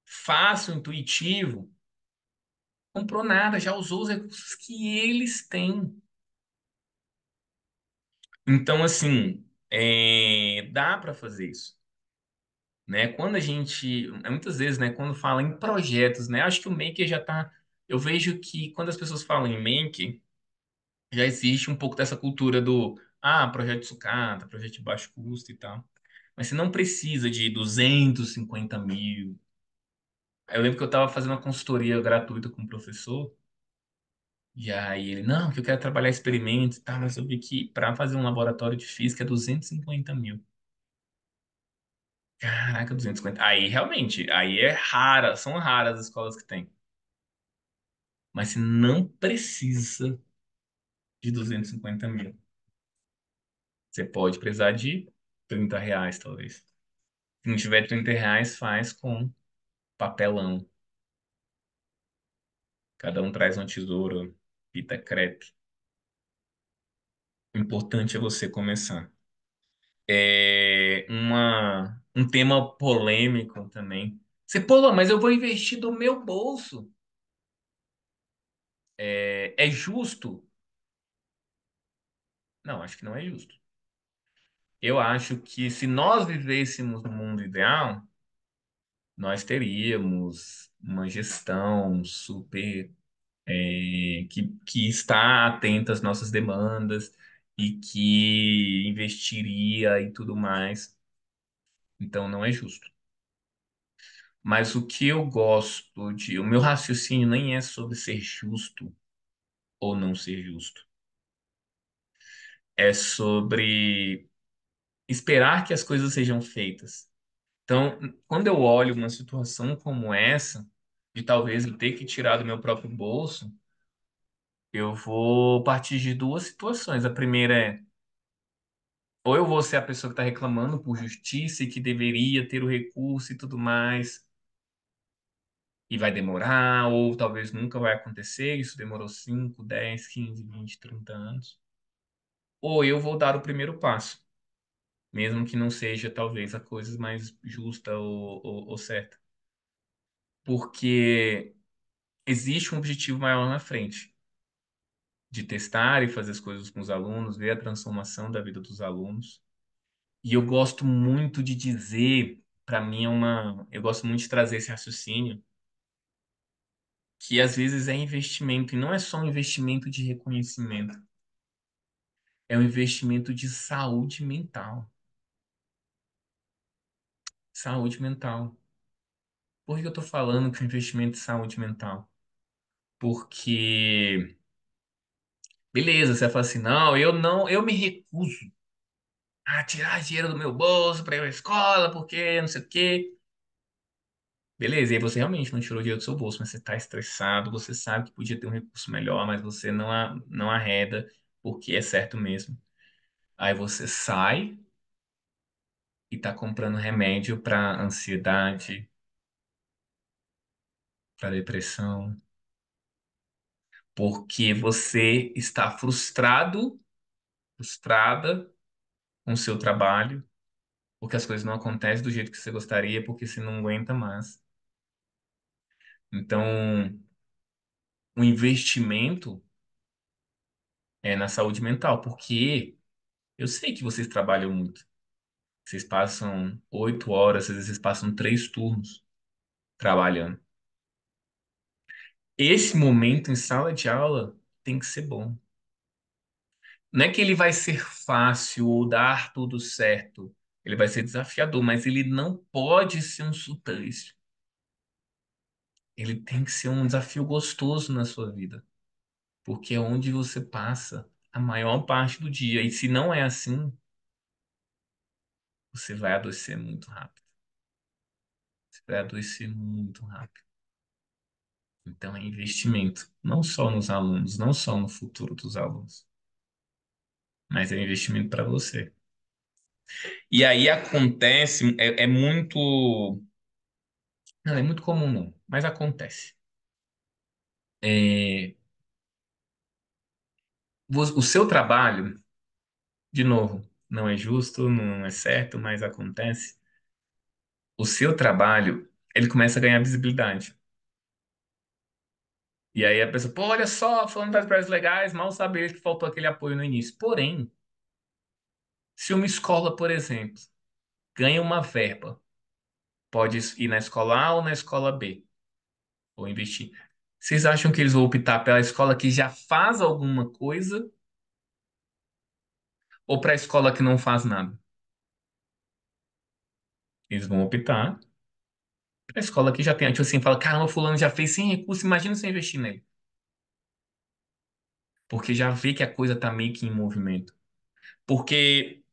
fácil, intuitivo. Comprou nada, já usou os recursos que eles têm. Então, assim, dá para fazer isso, né? Quando a gente, muitas vezes, né, quando fala em projetos, né, acho que o Maker já tá, eu vejo que quando as pessoas falam em Maker, já existe um pouco dessa cultura do, projeto de sucata, projeto de baixo custo e tal. Mas você não precisa de 250 mil. Eu lembro que eu estava fazendo uma consultoria gratuita com um professor, e aí ele, não, que eu quero trabalhar experimentos e tal, mas eu vi que para fazer um laboratório de física é 250 mil. Caraca, 250. Aí realmente, aí é rara, são raras as escolas que tem. Mas você não precisa de 250 mil. Você pode precisar de 30 reais, talvez. Se não tiver 30 reais, faz com papelão. Cada um traz uma tesoura, fita crepe. O importante é você começar. Um tema polêmico também. Você, pô, mas eu vou investir do meu bolso. É justo? Não, acho que não é justo. Eu acho que se nós vivêssemos no mundo ideal, nós teríamos uma gestão super que está atenta às nossas demandas e que investiria e tudo mais. Então não é justo. Mas o que eu gosto o meu raciocínio nem é sobre ser justo ou não ser justo. É sobre esperar que as coisas sejam feitas. Então, quando eu olho uma situação como essa, de talvez eu ter que tirar do meu próprio bolso, eu vou partir de duas situações. A primeira é, ou eu vou ser a pessoa que está reclamando por justiça e que deveria ter o recurso e tudo mais, e vai demorar, ou talvez nunca vai acontecer, isso demorou 5, 10, 15, 20, 30 anos. Ou eu vou dar o primeiro passo, mesmo que não seja talvez a coisa mais justa ou certa. Porque existe um objetivo maior na frente, de testar e fazer as coisas com os alunos, ver a transformação da vida dos alunos. E eu gosto muito de dizer, para mim eu gosto muito de trazer esse raciocínio, que às vezes é investimento, e não é só um investimento de reconhecimento, é um investimento de saúde mental. Saúde mental. Por que eu estou falando que é um investimento de saúde mental? Porque, beleza, você fala assim, não, eu me recuso a tirar dinheiro do meu bolso para ir à escola, porque não sei o quê. Beleza, e aí você realmente não tirou dinheiro do seu bolso, mas você está estressado, você sabe que podia ter um recurso melhor, mas você não arreda, porque é certo mesmo. Aí você sai e tá comprando remédio para ansiedade, para depressão, porque você está frustrada com o seu trabalho, porque as coisas não acontecem do jeito que você gostaria, porque você não aguenta mais. Então, o investimento é na saúde mental, porque eu sei que vocês trabalham muito. Vocês passam 8 horas, às vezes vocês passam 3 turnos trabalhando. Esse momento em sala de aula tem que ser bom. Não é que ele vai ser fácil ou dar tudo certo. Ele vai ser desafiador, mas ele não pode ser um suplício. Ele tem que ser um desafio gostoso na sua vida, porque é onde você passa a maior parte do dia. E se não é assim, você vai adoecer muito rápido. Você vai adoecer muito rápido. Então é investimento, não só nos alunos, não só no futuro dos alunos, mas é investimento para você. E aí acontece, é muito, não é muito comum não, mas acontece. É, o seu trabalho, de novo, não é justo, não é certo, mas acontece. O seu trabalho, ele começa a ganhar visibilidade. E aí a pessoa, pô, olha só, falando das práticas legais, mal sabe ele que faltou aquele apoio no início. Porém, se uma escola, por exemplo, ganha uma verba, pode ir na escola A ou na escola B, ou investir. Vocês acham que eles vão optar pela escola que já faz alguma coisa ou para a escola que não faz nada? Eles vão optar para a escola que já tem. Tipo assim, fala, caramba, fulano já fez sem recurso, imagina você investir nele. Porque já vê que a coisa tá meio que em movimento. Porque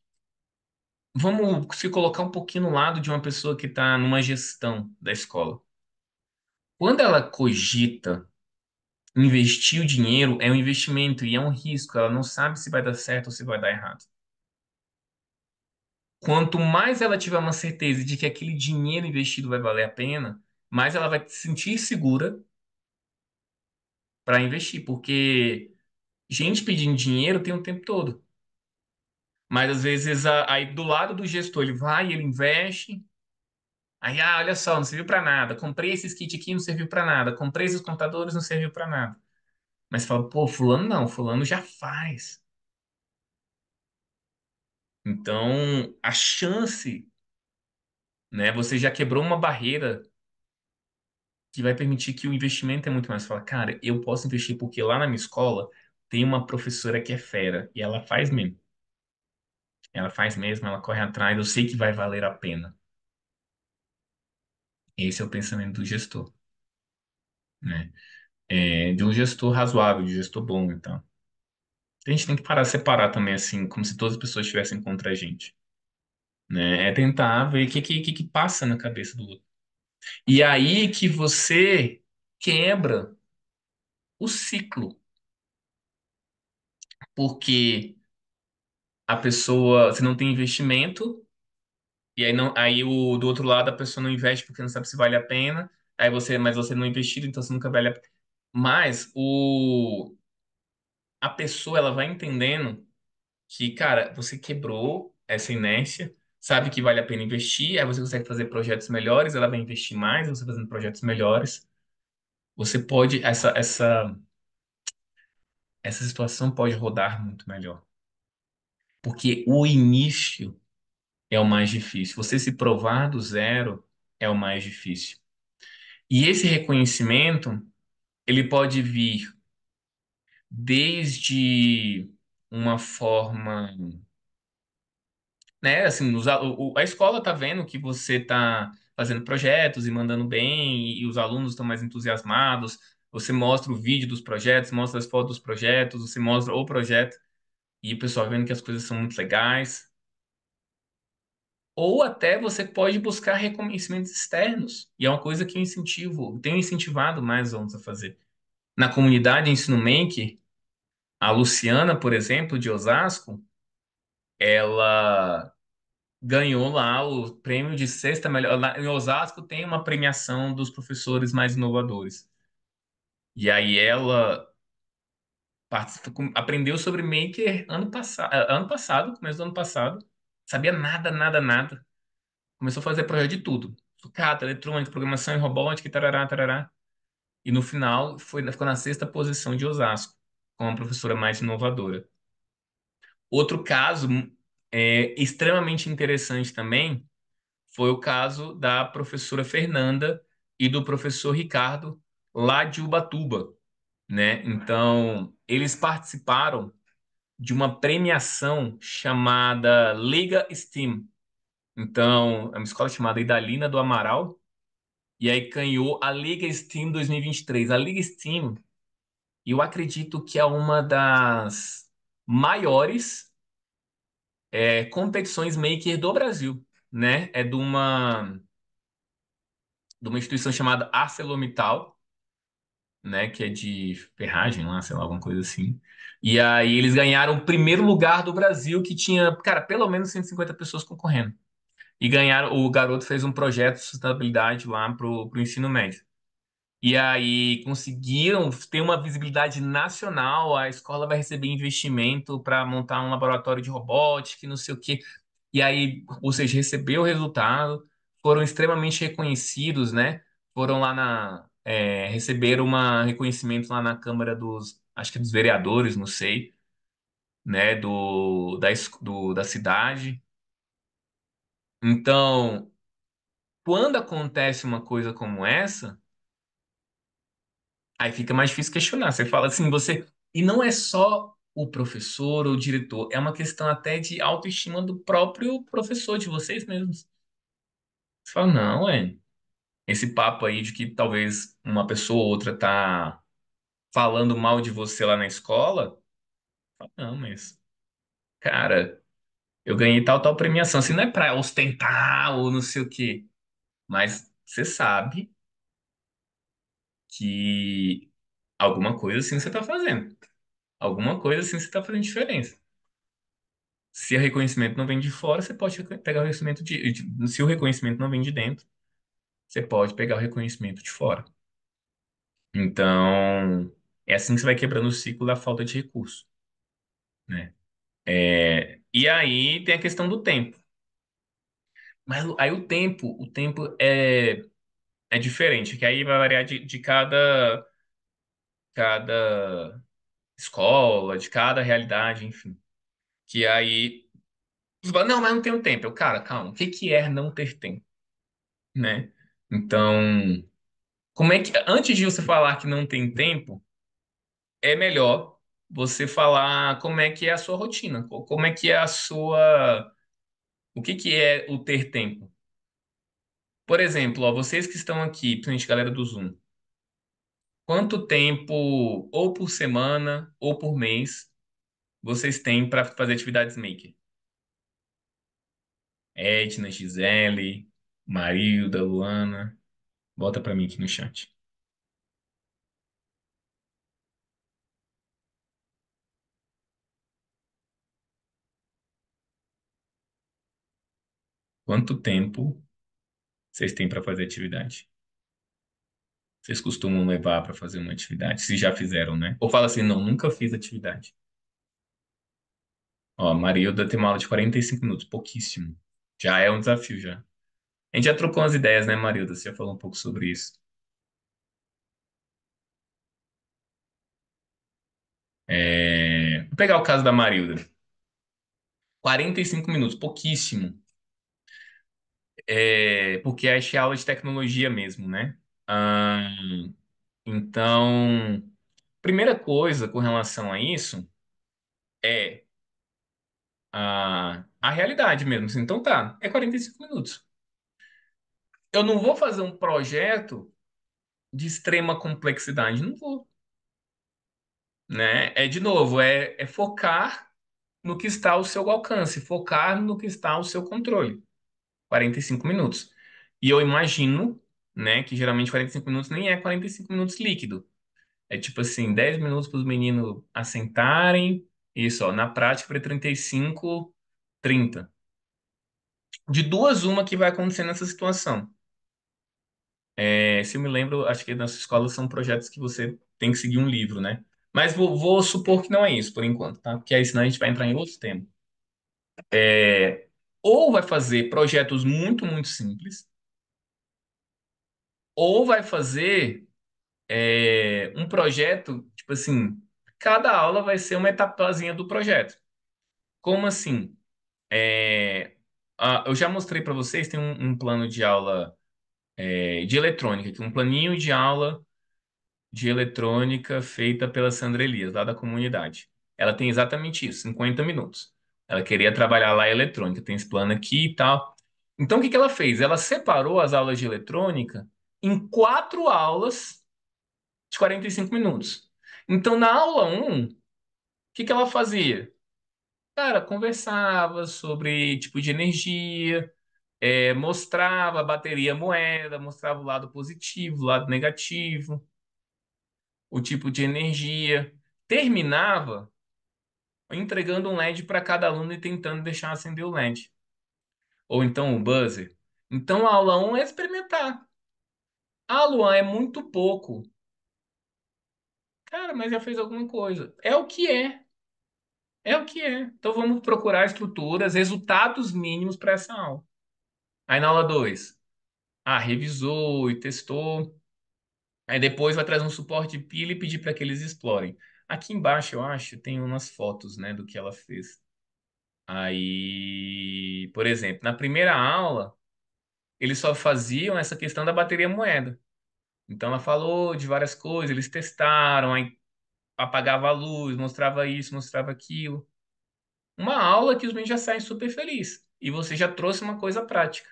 vamos se colocar um pouquinho no lado de uma pessoa que está numa gestão da escola. Quando ela cogita investir o dinheiro, é um investimento e é um risco. Ela não sabe se vai dar certo ou se vai dar errado. Quanto mais ela tiver uma certeza de que aquele dinheiro investido vai valer a pena, mais ela vai se sentir segura para investir, porque gente pedindo dinheiro tem o tempo todo. Mas às vezes aí do lado do gestor ele vai, ele investe, aí olha só, não serviu para nada. Comprei esses kits aqui, não serviu para nada. Comprei esses computadores, não serviu para nada. Mas fala, pô, fulano não, fulano já faz. Então, a chance, né, você já quebrou uma barreira que vai permitir que o investimento é muito mais. Fala, cara, eu posso investir porque lá na minha escola tem uma professora que é fera e ela faz mesmo. Ela faz mesmo, ela corre atrás, eu sei que vai valer a pena. Esse é o pensamento do gestor, né? De um gestor razoável, de gestor bom, então. A gente tem que parar, separar também, assim, como se todas as pessoas estivessem contra a gente, né? É tentar ver o que passa na cabeça do outro. E aí que você quebra o ciclo, porque a pessoa, você não tem investimento. E aí não, aí o do outro lado a pessoa não investe porque não sabe se vale a pena. Mas você não investiu, então você nunca vale a pena. Mas a pessoa ela vai entendendo que, cara, você quebrou essa inércia, sabe que vale a pena investir, aí você consegue fazer projetos melhores, ela vai investir mais, você fazendo projetos melhores. Você pode, essa situação pode rodar muito melhor. Porque o início é o mais difícil. Você se provar do zero é o mais difícil. E esse reconhecimento, ele pode vir desde uma forma, né, assim, a escola tá vendo que você tá fazendo projetos e mandando bem, e os alunos estão mais entusiasmados, Você mostra o vídeo dos projetos, mostra as fotos dos projetos, você mostra o projeto e o pessoal vendo que as coisas são muito legais. Ou até você pode buscar reconhecimentos externos. E é uma coisa que eu incentivo, tenho incentivado mais alunos a fazer. Na comunidade Ensino Maker, a Luciana, por exemplo, de Osasco, ela ganhou lá o prêmio de sexta melhor. Lá em Osasco tem uma premiação dos professores mais inovadores. E aí ela aprendeu sobre Maker ano passado, começo do ano passado. Sabia nada, nada, nada. Começou a fazer projeto de tudo. Sucata, eletrônica, programação e robótica, e tarará, tarará. E no final ficou na sexta posição de Osasco, com a professora mais inovadora. Outro caso extremamente interessante também foi o caso da professora Fernanda e do professor Ricardo, lá de Ubatuba, né? Então, eles participaram de uma premiação chamada Liga STEAM. Então, é uma escola chamada Idalina do Amaral, e aí ganhou a Liga STEAM 2023. A Liga STEAM, eu acredito que é uma das maiores competições maker do Brasil, né? É de uma instituição chamada ArcelorMittal, né? Que é de ferragem lá, sei lá, alguma coisa assim. E aí eles ganharam o primeiro lugar do Brasil, que tinha, cara, pelo menos 150 pessoas concorrendo. E ganharam, o garoto fez um projeto de sustentabilidade lá pro ensino médio. E aí conseguiram ter uma visibilidade nacional. A escola vai receber investimento para montar um laboratório de robótica, e não sei o quê. E aí, ou seja, recebeu o resultado, foram extremamente reconhecidos, né? Foram lá receberam um reconhecimento lá na Câmara acho que dos vereadores, não sei, né? Da cidade. Então, quando acontece uma coisa como essa, aí fica mais difícil questionar. Você fala assim, você. E não é só o professor ou o diretor, é uma questão até de autoestima do próprio professor, de vocês mesmos. Você fala, não, esse papo aí de que talvez uma pessoa ou outra tá falando mal de você lá na escola, fala, não, mas, cara, eu ganhei tal premiação. Assim, não é pra ostentar ou não sei o quê, mas você sabe que alguma coisa assim você tá fazendo. Alguma coisa assim você tá fazendo diferença. Se o reconhecimento não vem de fora, você pode pegar o reconhecimento se o reconhecimento não vem de dentro, você pode pegar o reconhecimento de fora. Então, é assim que você vai quebrando o ciclo da falta de recurso, né? E aí tem a questão do tempo. Mas aí o tempo é diferente, que aí vai variar de cada escola, de cada realidade, enfim. Que aí, você fala, não, mas não tenho tempo. Eu, cara, calma, o que que é não ter tempo, né? Então, como é que, antes de você falar que não tem tempo, é melhor você falar como é que é a sua rotina, como é que é o que que é o ter tempo. Por exemplo, ó, vocês que estão aqui, principalmente galera do Zoom, quanto tempo, ou por semana, ou por mês, vocês têm para fazer atividades maker? Edna, Gisele, Marilda, Luana, bota para mim aqui no chat. Quanto tempo vocês têm para fazer atividade? Vocês costumam levar para fazer uma atividade? Se já fizeram, né? Ou fala assim, não, nunca fiz atividade. Ó, Marilda tem uma aula de 45 minutos, pouquíssimo. Já é um desafio, já. A gente já trocou umas ideias, né, Marilda? Você já falou um pouco sobre isso. Vou pegar o caso da Marilda. 45 minutos, pouquíssimo. Porque achei aula de tecnologia mesmo, né? Ah, então, primeira coisa com relação a isso é a realidade mesmo. Assim, então tá, é 45 minutos. Eu não vou fazer um projeto de extrema complexidade? Não vou, né? De novo, é focar no que está ao seu alcance, focar no que está ao seu controle. 45 minutos. E eu imagino, né, que geralmente 45 minutos nem é 45 minutos líquido. É tipo assim, 10 minutos para os meninos assentarem, isso, ó, na prática para 35, 30. De duas, uma que vai acontecer nessa situação. Se eu me lembro, acho que nas escolas são projetos que você tem que seguir um livro, né? Mas vou supor que não é isso por enquanto, tá? Porque aí senão a gente vai entrar em outro tema. Ou vai fazer projetos muito, muito simples, ou vai fazer um projeto, tipo assim, cada aula vai ser uma etapazinha do projeto. Como assim? Eu já mostrei para vocês, tem um plano de aula de eletrônica, aqui, um planinho de aula de eletrônica feita pela Sandra Elias, lá da comunidade. Ela tem exatamente isso, 50 minutos. Ela queria trabalhar lá em eletrônica, tem esse plano aqui e tal. Então, o que que ela fez? Ela separou as aulas de eletrônica em quatro aulas de 45 minutos. Então, na aula um, o que que ela fazia? Cara, conversava sobre tipo de energia, mostrava a bateria moeda, mostrava o lado positivo, o lado negativo, o tipo de energia. Terminava entregando um LED para cada aluno e tentando deixar acender o LED. Ou então o buzzer. Então a aula um é experimentar. Ah, Luan, é muito pouco. Cara, mas já fez alguma coisa. É o que é. É o que é. Então vamos procurar estruturas, resultados mínimos para essa aula. Aí na aula 2, revisou e testou. Aí depois vai trazer um suporte de pilha e pedir para que eles explorem. Aqui embaixo, eu acho, tem umas fotos, né, do que ela fez. Aí, por exemplo, na primeira aula, eles só faziam essa questão da bateria moeda. Então ela falou de várias coisas, eles testaram, aí apagava a luz, mostrava isso, mostrava aquilo. Uma aula que os meninos já saem super felizes. E você já trouxe uma coisa prática.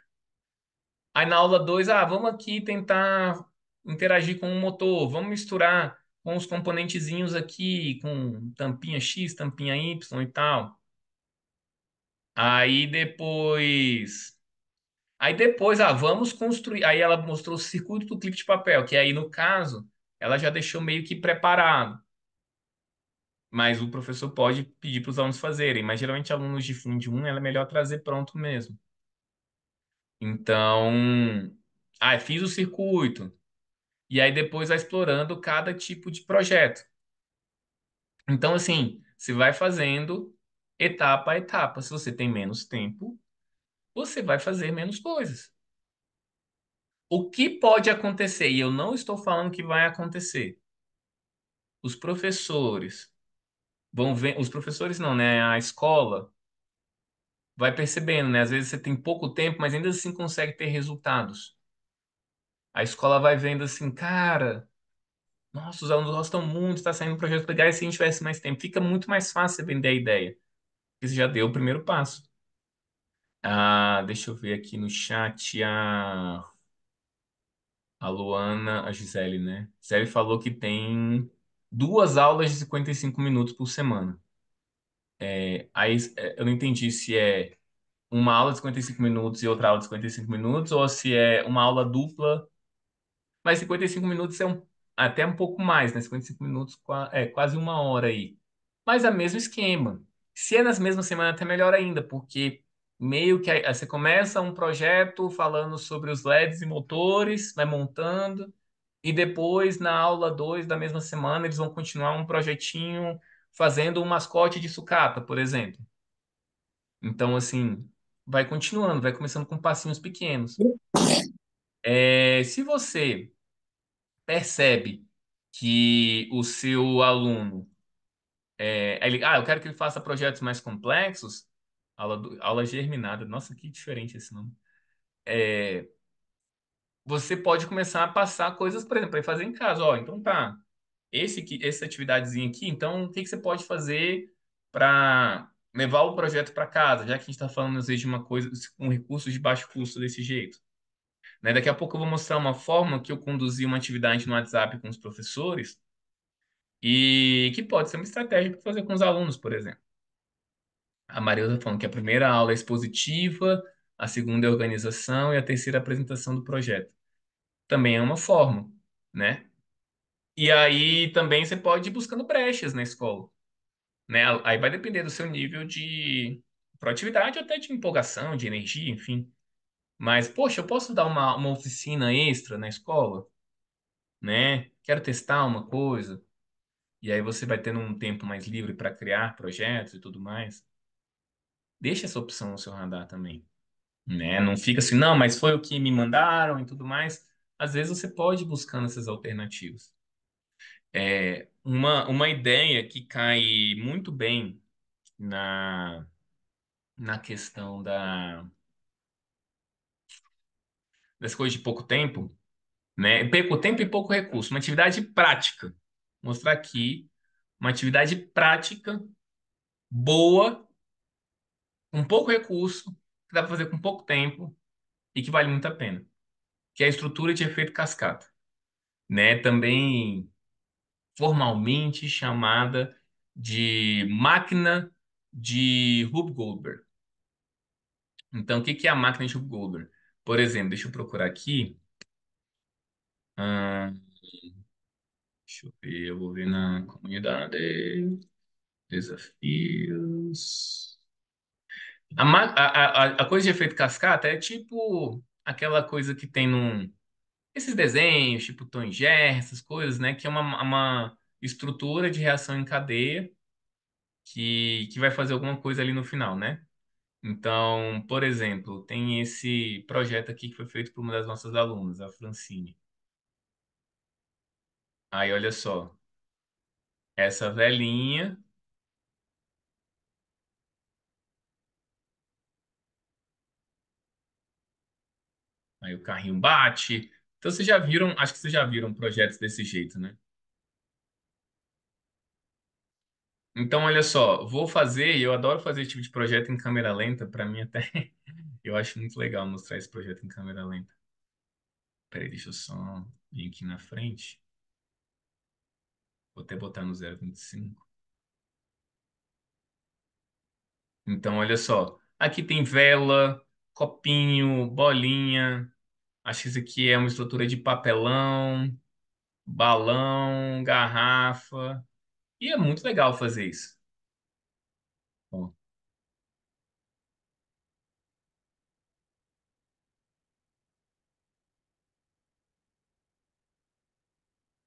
Aí na aula 2, vamos aqui tentar interagir com o motor, vamos misturar com os componentezinhos aqui, com tampinha X, tampinha Y e tal. Aí depois. Aí depois, vamos construir. Aí ela mostrou o circuito do clipe de papel, que aí no caso, ela já deixou meio que preparado. Mas o professor pode pedir para os alunos fazerem. Mas geralmente, alunos de fim de um, é melhor trazer pronto mesmo. Então, fiz o circuito. E aí depois vai explorando cada tipo de projeto. Então, assim, você vai fazendo etapa a etapa. Se você tem menos tempo, você vai fazer menos coisas. O que pode acontecer, e eu não estou falando que vai acontecer, os professores vão ver, os professores não, né? A escola vai percebendo, né? Às vezes você tem pouco tempo, mas ainda assim consegue ter resultados. A escola vai vendo assim, cara. Nossa, os alunos gostam muito, está saindo um projeto legal, e se a gente tivesse mais tempo, fica muito mais fácil você vender a ideia, porque você já deu o primeiro passo. Deixa eu ver aqui no chat a Luana, a Gisele, né? Gisele falou que tem duas aulas de 55 minutos por semana. Aí eu não entendi se é uma aula de 55 minutos e outra aula de 55 minutos, ou se é uma aula dupla. Mas 55 minutos até um pouco mais, né? 55 minutos é quase uma hora aí. Mas é o mesmo esquema. Se é nas mesmas semanas, até melhor ainda, porque meio que aí você começa um projeto falando sobre os LEDs e motores, vai montando, e depois, na aula 2 da mesma semana, eles vão continuar um projetinho fazendo um mascote de sucata, por exemplo. Então, assim, vai continuando, vai começando com passinhos pequenos. Se você percebe que o seu aluno eu quero que ele faça projetos mais complexos, aula germinada, nossa, que diferente esse nome. Você pode começar a passar coisas, por exemplo, para ele fazer em casa. Ó, então tá, essa atividadezinha aqui, então o que que você pode fazer para levar o projeto para casa, já que a gente está falando às vezes de uma coisa com recursos de baixo custo desse jeito? né? Daqui a pouco eu vou mostrar uma forma que eu conduzi uma atividade no WhatsApp com os professores e que pode ser uma estratégia para fazer com os alunos, por exemplo. A Maria está falando que a primeira aula é expositiva, a segunda é organização e a terceira é a apresentação do projeto. Também é uma forma, né? E aí também você pode ir buscando brechas na escola, né? Aí vai depender do seu nível de proatividade ou até de empolgação, de energia, enfim. Mas, poxa, eu posso dar uma oficina extra na escola, né? Quero testar uma coisa. E aí você vai tendo um tempo mais livre para criar projetos e tudo mais. Deixa essa opção no seu radar também, né? Não fica assim, não, mas foi o que me mandaram e tudo mais. Às vezes você pode ir buscando essas alternativas. Uma ideia que cai muito bem na, na questão das coisas de pouco tempo, né? Pouco tempo e pouco recurso. Uma atividade prática. Vou mostrar aqui uma atividade prática, boa, com pouco recurso, que dá para fazer com pouco tempo e que vale muito a pena, que é a estrutura de efeito cascata, né? Também formalmente chamada de máquina de Rube Goldberg. Então, o que que é a máquina de Rube Goldberg? Por exemplo, deixa eu procurar aqui. Ahn, deixa eu ver, eu vou ver na comunidade. Desafios. A coisa de efeito cascata é tipo aquela coisa que tem esses desenhos, tipo Tom e Jerry, essas coisas, né? Que é uma estrutura de reação em cadeia que vai fazer alguma coisa ali no final, né? Então, por exemplo, tem esse projeto aqui que foi feito por uma das nossas alunas, a Francine. Aí, olha só, essa velhinha, aí o carrinho bate. Então, vocês já viram, acho que vocês já viram projetos desse jeito, né? Então, olha só, vou fazer, e eu adoro fazer esse tipo de projeto em câmera lenta, para mim até eu acho muito legal mostrar esse projeto em câmera lenta. Peraí, deixa eu só vir aqui na frente. Vou até botar no 0,25. Então, olha só, aqui tem vela, copinho, bolinha. Acho que isso aqui é uma estrutura de papelão, balão, garrafa. E é muito legal fazer isso. Bom,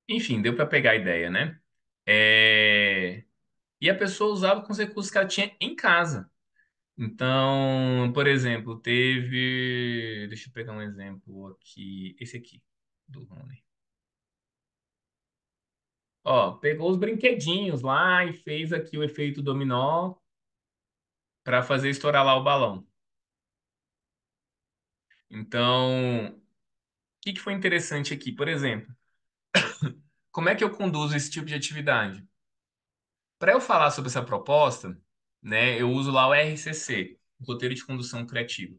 enfim, deu para pegar a ideia, né? É, E a pessoa usava com os recursos que ela tinha em casa. Então, por exemplo, teve. Deixa eu pegar um exemplo aqui. Esse aqui, do Rony. Ó, pegou os brinquedinhos lá e fez aqui o efeito dominó para fazer estourar lá o balão. Então, o que que foi interessante aqui? Por exemplo, como é que eu conduzo esse tipo de atividade? Para eu falar sobre essa proposta, né, eu uso lá o RCC, Roteiro de Condução Criativa.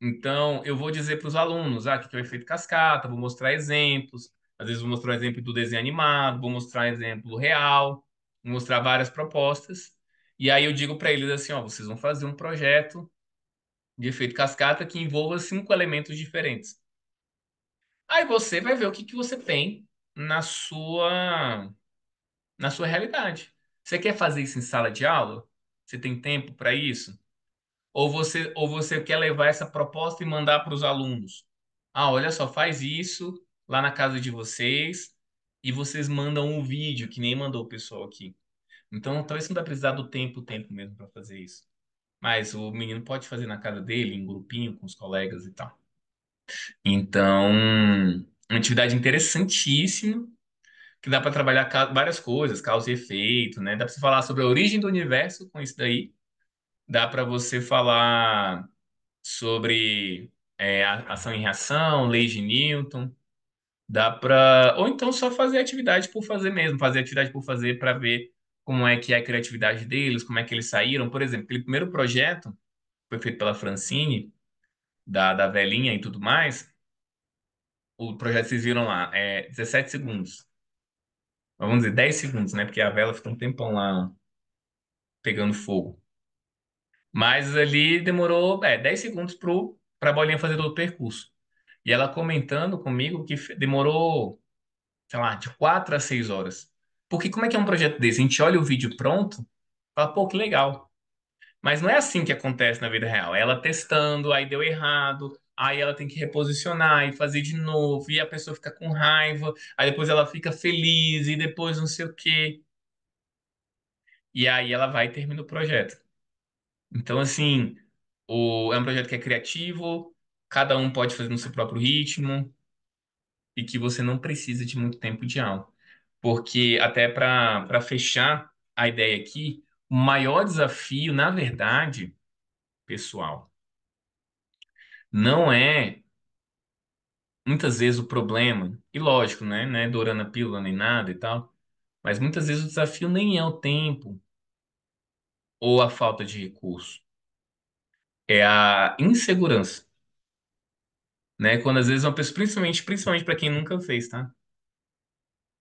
Então, eu vou dizer para os alunos, o que é o efeito cascata, vou mostrar exemplos, às vezes vou mostrar um exemplo do desenho animado, vou mostrar exemplo real, vou mostrar várias propostas, e aí eu digo para eles assim, ó, vocês vão fazer um projeto de efeito cascata que envolva 5 elementos diferentes. Aí você vai ver o que que você tem na sua realidade. Você quer fazer isso em sala de aula? Você tem tempo para isso? Ou você quer levar essa proposta e mandar para os alunos? Ah, olha só, faz isso lá na casa de vocês e vocês mandam um vídeo, que nem mandou o pessoal aqui. Então, talvez você não vai precisar do tempo mesmo para fazer isso. Mas o menino pode fazer na casa dele, em grupinho, com os colegas e tal. Então, uma atividade interessantíssima, que dá para trabalhar várias coisas, causa e efeito, né? Dá para você falar sobre a origem do universo com isso daí. Dá para você falar sobre ação e reação, leis de Newton. Dá para. Ou então só fazer atividade por fazer mesmo, fazer atividade por fazer para ver como é que é a criatividade deles, como é que eles saíram. Por exemplo, aquele primeiro projeto foi feito pela Francine, da velhinha e tudo mais. o projeto vocês viram lá, 17 segundos. Vamos dizer 10 segundos, né? Porque a vela fica um tempão lá pegando fogo. Mas ali demorou, 10 segundos para a bolinha fazer todo o percurso. E ela comentando comigo que demorou, sei lá, de 4 a 6 horas. Porque como é que é um projeto desse? A gente olha o vídeo pronto, fala, pô, que legal. Mas não é assim que acontece na vida real. É ela testando, aí deu errado, aí ela tem que reposicionar e fazer de novo, e a pessoa fica com raiva, aí depois ela fica feliz, e depois não sei o quê. E aí ela vai e termina o projeto. Então, assim, é um projeto que é criativo, cada um pode fazer no seu próprio ritmo, e que você não precisa de muito tempo de aula. Porque até para fechar a ideia aqui, o maior desafio, na verdade, pessoal, não é muitas vezes o problema, e lógico, né? Não é dourando a pílula nem nada e tal, mas muitas vezes o desafio nem é o tempo ou a falta de recurso, é a insegurança, né? Quando às vezes uma pessoa, principalmente para quem nunca fez, tá?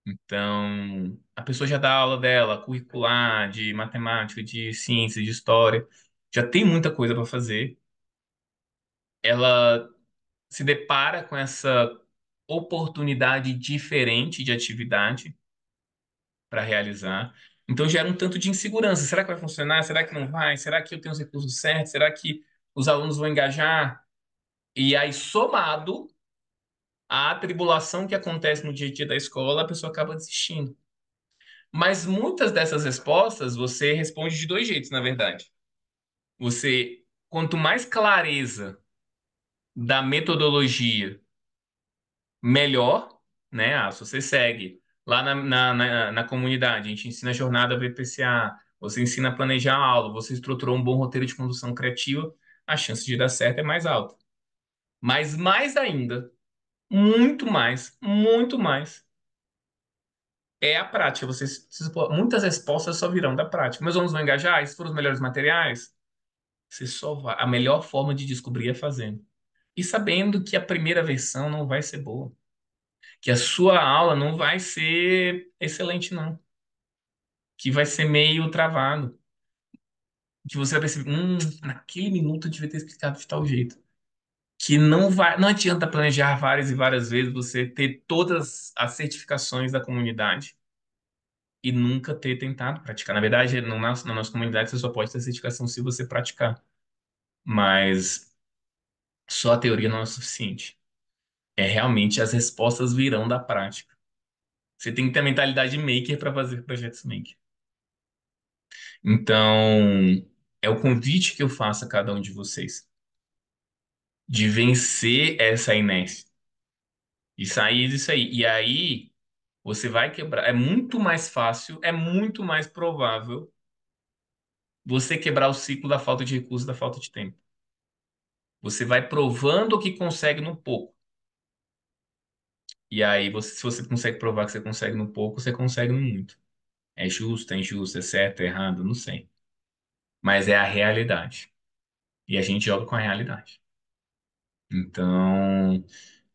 Então, a pessoa já dá aula dela, curricular, de matemática, de ciência, de história, já tem muita coisa para fazer. Ela se depara com essa oportunidade diferente de atividade para realizar. Então gera um tanto de insegurança. Será que vai funcionar? Será que não vai? Será que eu tenho os recursos certos? Será que os alunos vão engajar? E aí, somado à tribulação que acontece no dia a dia da escola, a pessoa acaba desistindo. Mas muitas dessas respostas você responde de dois jeitos, na verdade. Você, quanto mais clareza da metodologia, melhor, né? Se você segue lá na comunidade, a gente ensina a jornada VPCA, você ensina a planejar a aula, você estruturou um bom roteiro de condução criativa, a chance de dar certo é mais alta. Mas mais ainda, muito mais, é a prática. Muitas respostas só virão da prática. Meus alunos vão engajar? Esses foram os melhores materiais? Você só vai. A melhor forma de descobrir é fazendo. E sabendo que a primeira versão não vai ser boa. Que a sua aula não vai ser excelente, não. Que vai ser meio travado. Que você vai perceber, naquele minuto eu devia ter explicado de tal jeito. Que não adianta planejar várias e várias vezes você ter todas as certificações da comunidade e nunca ter tentado praticar. Na verdade, na nossa comunidade você só pode ter certificação se você praticar. Mas só a teoria não é suficiente. É realmente as respostas virão da prática. Você tem que ter a mentalidade maker para fazer projetos maker. Então, é o convite que eu faço a cada um de vocês, de vencer essa inércia, e sair disso aí. E aí, você vai quebrar. É muito mais fácil, é muito mais provável você quebrar o ciclo da falta de recursos, da falta de tempo. Você vai provando que consegue no pouco. E aí, se você consegue provar que você consegue no pouco, você consegue no muito. É justo, é injusto, é certo, é errado, não sei. Mas é a realidade. E a gente joga com a realidade. Então,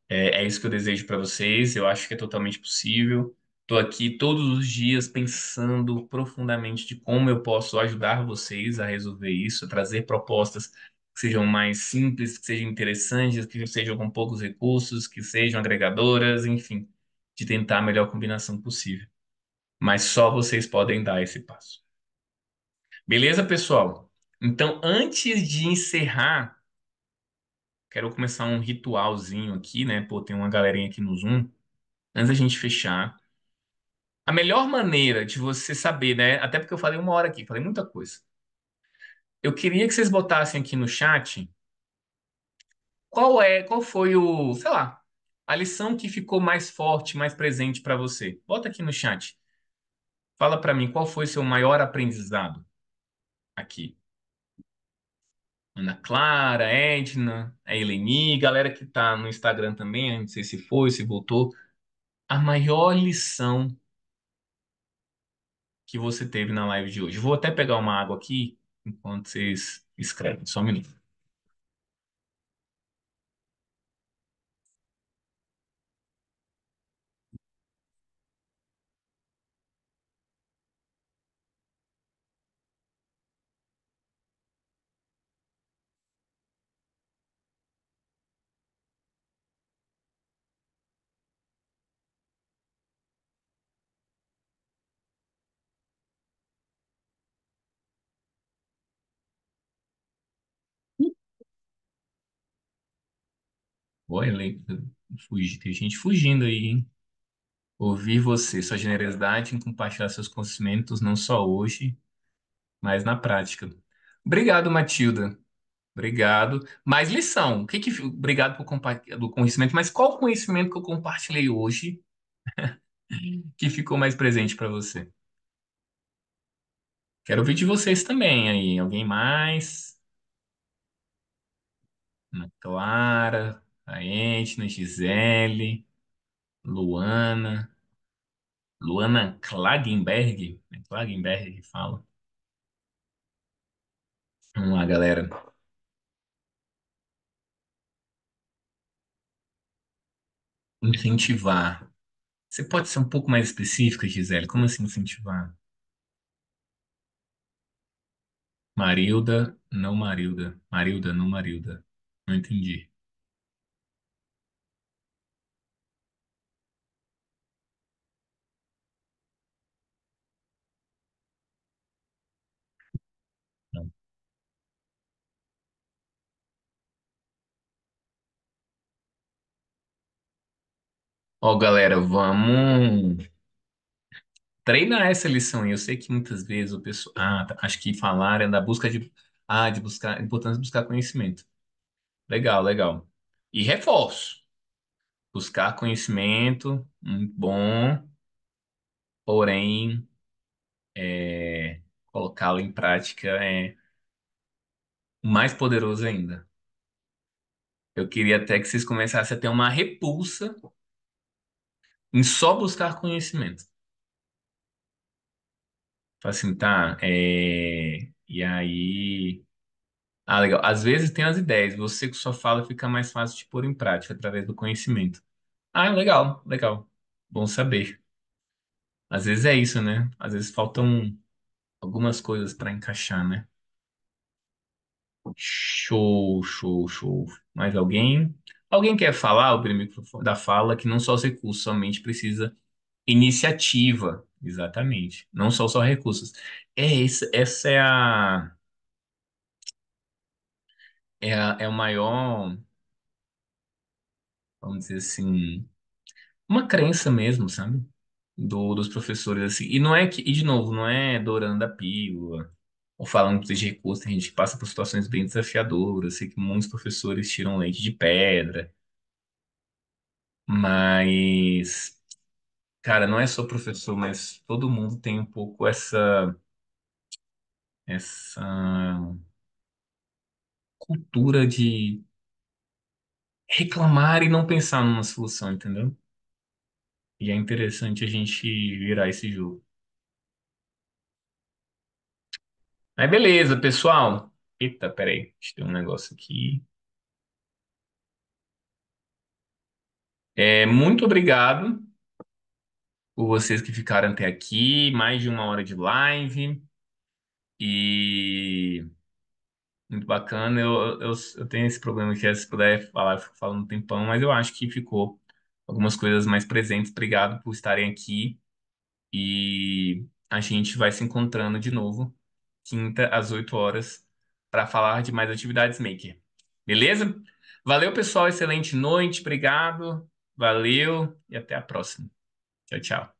é isso que eu desejo para vocês. Eu acho que é totalmente possível. Estou aqui todos os dias pensando profundamente de como eu posso ajudar vocês a resolver isso, a trazer propostas que sejam mais simples, que sejam interessantes, que sejam com poucos recursos, que sejam agregadoras, enfim, de tentar a melhor combinação possível. Mas só vocês podem dar esse passo. Beleza, pessoal? Então, antes de encerrar, quero começar um ritualzinho aqui, né? Pô, tem uma galerinha aqui no Zoom. Antes da gente fechar, a melhor maneira de você saber, né? Até porque eu falei uma hora aqui, falei muita coisa. Eu queria que vocês botassem aqui no chat qual foi sei lá, a lição que ficou mais forte, mais presente para você. Bota aqui no chat. Fala para mim qual foi seu maior aprendizado aqui. Ana Clara, Edna, a Eleni, galera que tá no Instagram também, né? Não sei se foi, se voltou. A maior lição que você teve na live de hoje. Vou até pegar uma água aqui enquanto vocês escrevem. Só um minuto. Olha, tem gente fugindo aí, hein? Ouvir você, sua generosidade em compartilhar seus conhecimentos, não só hoje, mas na prática. Obrigado, Matilda. Obrigado. Mais lição. Obrigado por compartilhar do conhecimento, mas qual conhecimento que eu compartilhei hoje que ficou mais presente para você? Quero ouvir de vocês também aí. Alguém mais? Ana Clara, a Etna, Gisele, Luana, Luana Klagenberg, é Klagenberg que fala. Vamos lá, galera. Incentivar. Você pode ser um pouco mais específica, Gisele? Como assim incentivar? Marilda, não Marilda. Marilda, não Marilda. Não entendi. Não. Ó, galera, vamos treinar essa lição aí. Eu sei que muitas vezes o pessoal. Ah, tá, acho que falar é da busca de. Ah, de buscar. A importância de buscar conhecimento. Legal, legal. E reforço. Buscar conhecimento, muito bom, porém, colocá-lo em prática é mais poderoso ainda. Eu queria até que vocês começassem a ter uma repulsa em só buscar conhecimento. Fala assim, tá, e aí. Ah, legal. Às vezes tem as ideias, você que só fala fica mais fácil de pôr em prática através do conhecimento. Ah, legal, legal. Bom saber. Às vezes é isso, né? Às vezes faltam algumas coisas para encaixar, né? Show, show, show. Mais alguém? Alguém quer falar, o microfone da fala, que não só os recursos, somente precisa iniciativa. Exatamente. Não só recursos. Essa é o maior, vamos dizer assim, uma crença mesmo, sabe? Dos professores, assim. E não é que, e de novo, não é dourando a pílula, ou falando de recursos, tem gente que passa por situações bem desafiadoras. Sei que muitos professores tiram leite de pedra. Mas, cara, não é só professor, mas todo mundo tem um pouco essa cultura de reclamar e não pensar numa solução, entendeu? E é interessante a gente virar esse jogo. Mas beleza, pessoal. Eita, peraí, deixa eu ter um negócio aqui. Muito obrigado por vocês que ficaram até aqui, mais de uma hora de live. E muito bacana. Eu tenho esse problema que se puder falar, eu fico falando um tempão, mas eu acho que ficou algumas coisas mais presentes. Obrigado por estarem aqui e a gente vai se encontrando de novo, quinta às 8 horas, para falar de mais atividades maker. Beleza? Valeu, pessoal. Excelente noite. Obrigado. Valeu e até a próxima. Tchau, tchau.